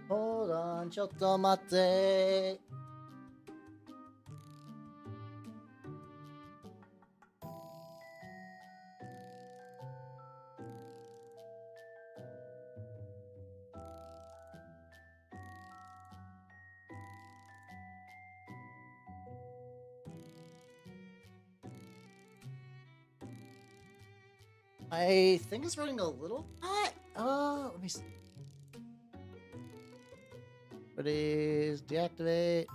Hold on, chotto mate. I think it's running a little hot. Let me see. What is deactivate?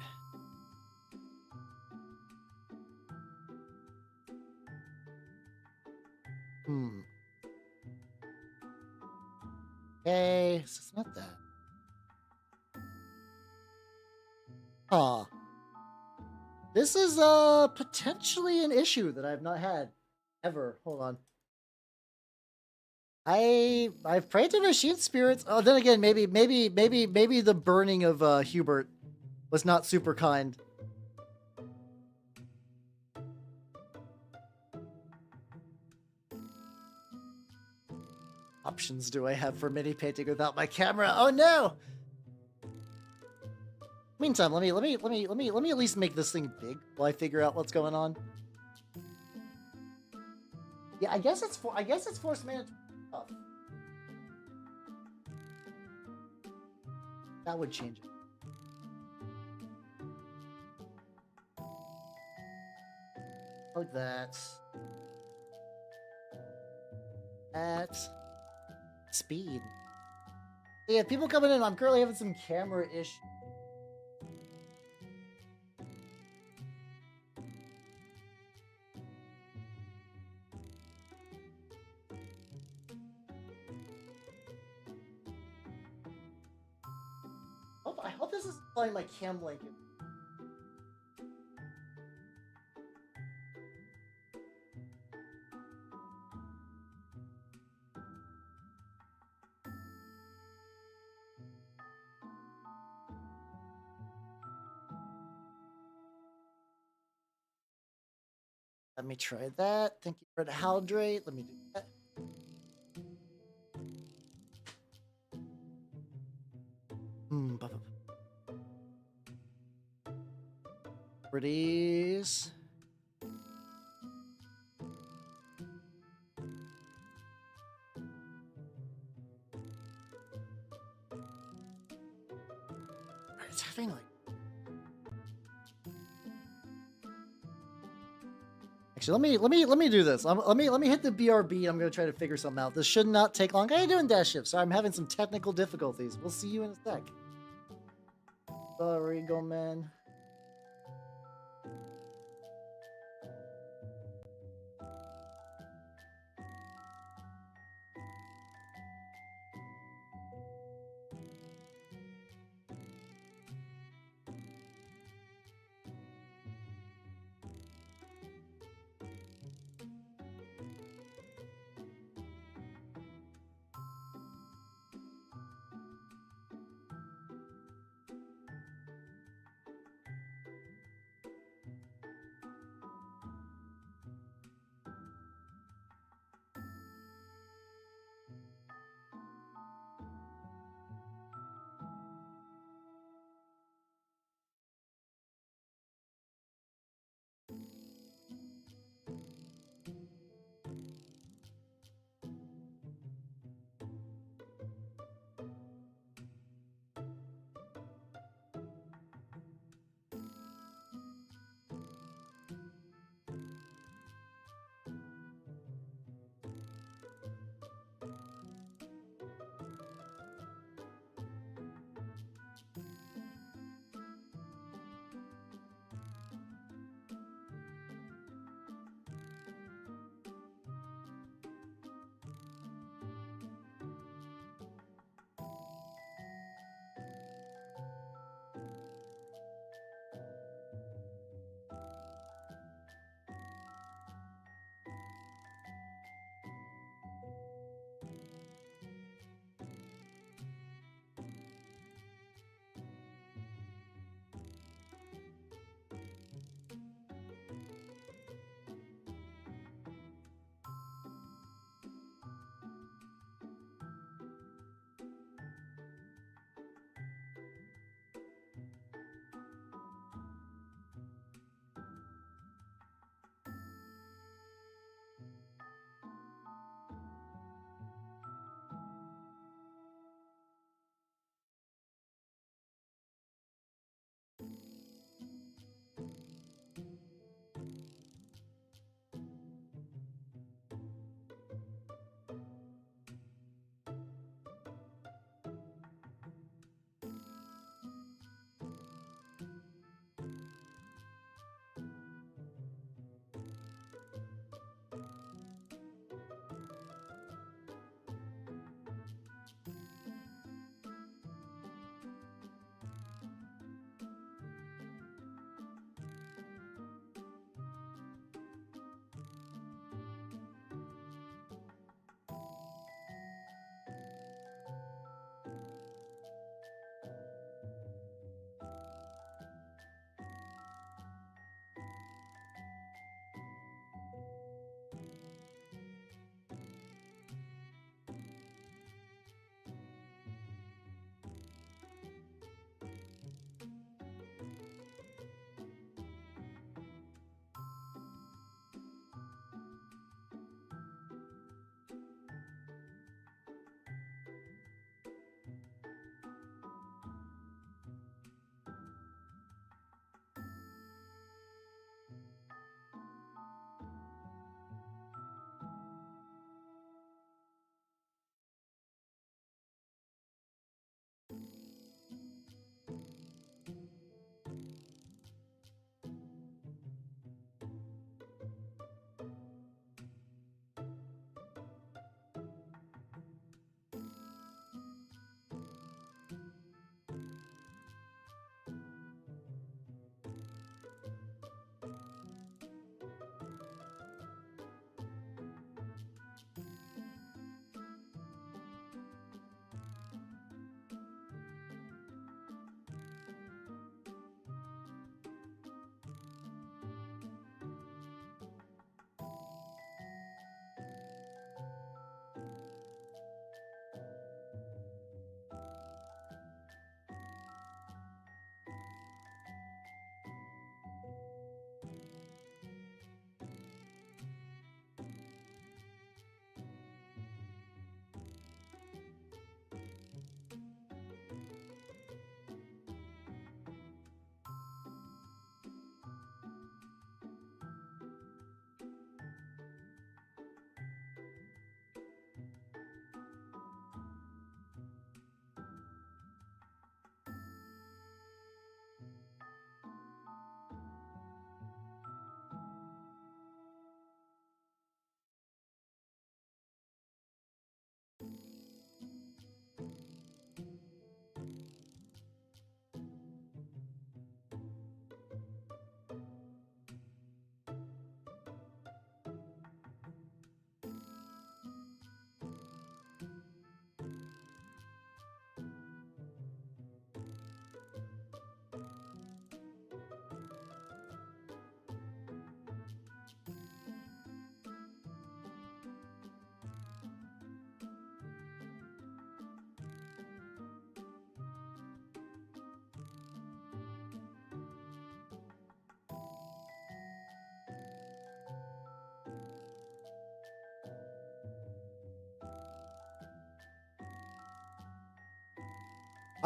Okay, so it's not that. This is potentially an issue that I've not had ever. Hold on. I've prayed to machine spirits. Oh, then again, maybe the burning of Hubert was not super kind. Options do I have for mini painting without my camera? Oh no! Meantime, let me at least make this thing big while I figure out what's going on. Yeah, I guess it's force management. Oh. That would change it. Like that. At speed. Yeah, people coming in. I'm currently having some camera issues. I hope this is playing my cam link. Let me try that. Thank you for the hydrate. Let me do that. Pretties. It's having like. Actually, let me do this. Let me hit the BRB. I'm gonna try to figure something out. This should not take long. How you doing, Dash Shift? Sorry, I'm having some technical difficulties. We'll see you in a sec. Sorry, go man.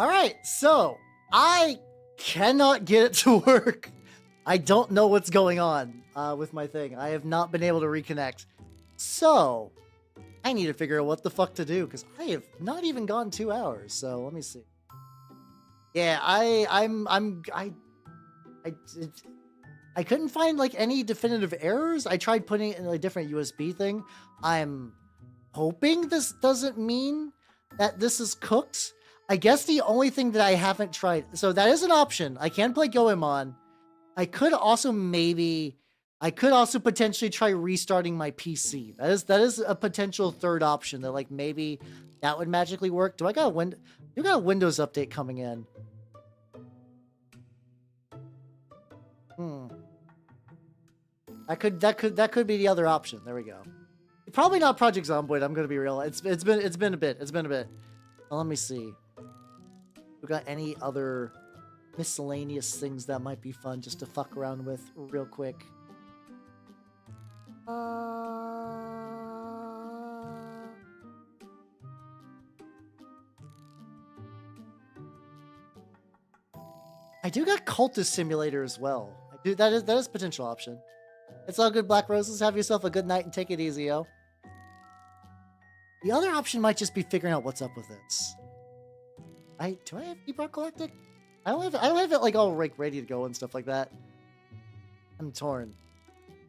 All right, so I cannot get it to work. I don't know what's going on with my thing. I have not been able to reconnect. So I need to figure out what the fuck to do because I have not even gone 2 hours. So let me see. Yeah, I couldn't find like any definitive errors. I tried putting it in a different USB thing. I'm hoping this doesn't mean that this is cooked. I guess the only thing that I haven't tried, so that is an option. I can play Goemon. I could also potentially try restarting my PC. That is a potential third option that like maybe that would magically work. Do I got a Windows update coming in? That could be the other option. There we go. Probably not Project Zomboid. I'm gonna be real. It's been a bit. Well, let me see. We got any other miscellaneous things that might be fun just to fuck around with real quick. I do got Cultist Simulator as well. I do that is a potential option. It's all good, Black Roses. Have yourself a good night and take it easy, yo. The other option might just be figuring out what's up with this. Do I have Ebrock Galactic? I don't have it like all like ready to go and stuff like that. I'm torn.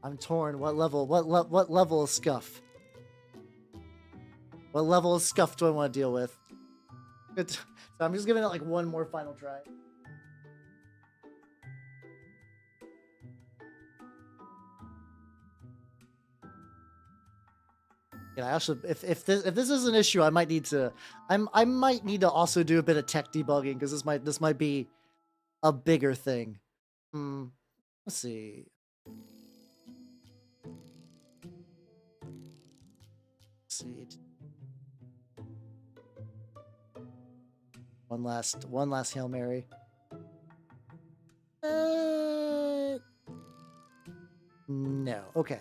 What level? What level of scuff? What level of scuff do I want to deal with? So I'm just giving it like one more final try. Yeah, actually, if this is an issue, I might need to also do a bit of tech debugging because this might be a bigger thing. Let's see. One last Hail Mary. No. Okay.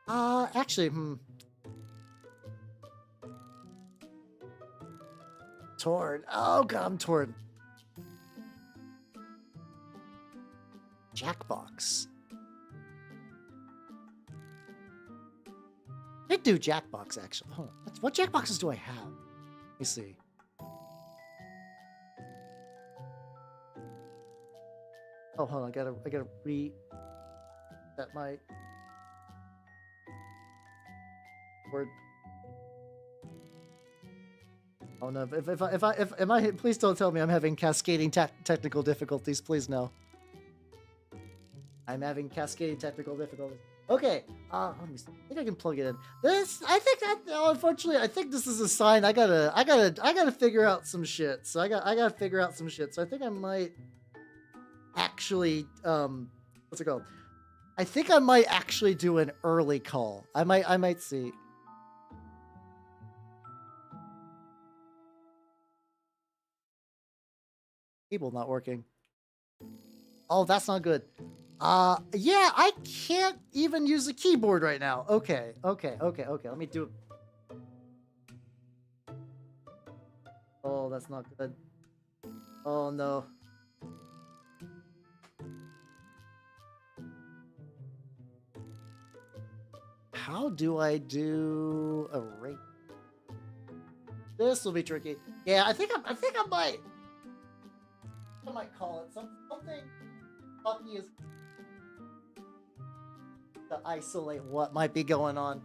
Actually, Torn. Oh god, I'm torn. Jackbox. I do Jackbox actually. Hold on. What Jackboxes do I have? Let me see. Oh, hold on. I gotta that my word. Oh no! If I please don't tell me I'm having cascading technical difficulties. Please no. I'm having cascading technical difficulties. Okay. Let me see. I think I can plug it in. Unfortunately, I think this is a sign. I gotta figure out some shit. So I gotta figure out some shit. So I think I might actually what's it called? I think I might actually do an early call. I might see. Cable not working. Oh, that's not good. Yeah, I can't even use a keyboard right now. Okay. Let me do it. Oh, that's not good. Oh, no. How do I do a rate? This will be tricky. Yeah, I think I might call it something fucky is to isolate what might be going on.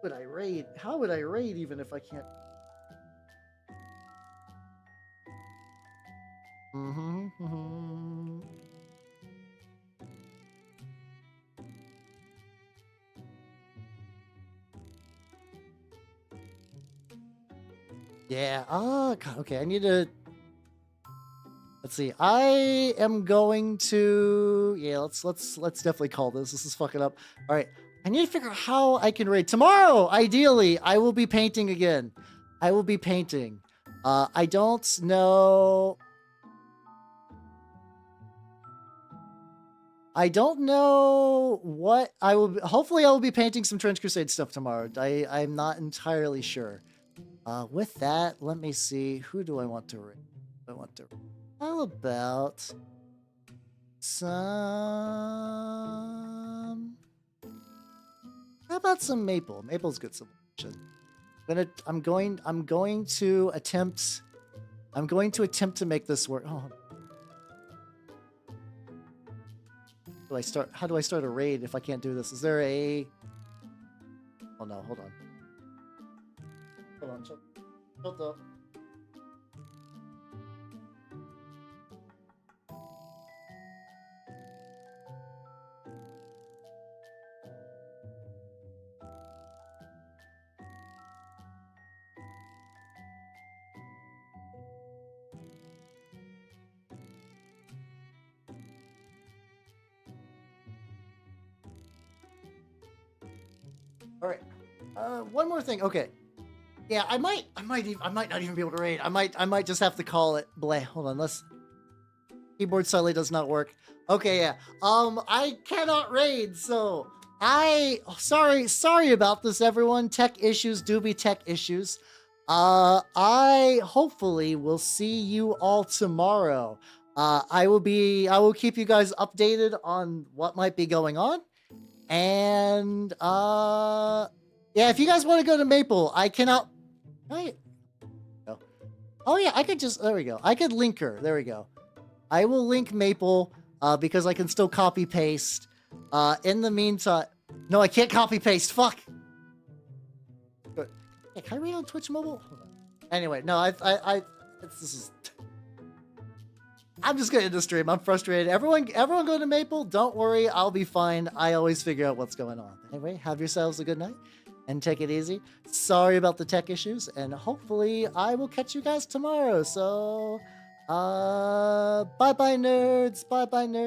Would I raid? How would I raid even if I can't? Yeah. God, okay. I need to. Let's see. I am going to. Yeah. Let's definitely call this. This is fucking up. All right. I need to figure out how I can raid tomorrow. Ideally, I will be painting again. I will be painting. I don't know. I don't know what I will. Hopefully, I will be painting some Trench Crusade stuff tomorrow. I'm not entirely sure. With that, let me see. Who do I want to read? How about some? How about some maple? Maple's good selection. I'm going to attempt to make this work. Oh. How do I start a raid if I can't do this? Is there a... Oh no, hold on. Hold up. All right. One more thing. Okay. Yeah, I might not even be able to raid. I might just have to call it. Hold on. Keyboard suddenly does not work. Okay, yeah. I cannot raid, so sorry about this, everyone. Tech issues do be tech issues. I hopefully will see you all tomorrow. I will keep you guys updated on what might be going on. And yeah, if you guys want to go to Maple, I cannot. Oh yeah, I could just. There we go. I could link her. There we go. I will link Maple because I can still copy paste. In the meantime, no, I can't copy paste. Fuck. Hey, can I read on Twitch Mobile? Hold on. Anyway, no, I'm just gonna end the stream. I'm frustrated. Everyone go to Maple. Don't worry, I'll be fine. I always figure out what's going on. Anyway, have yourselves a good night and take it easy. Sorry about the tech issues, and hopefully I will catch you guys tomorrow. So, bye bye nerds. Bye bye nerds.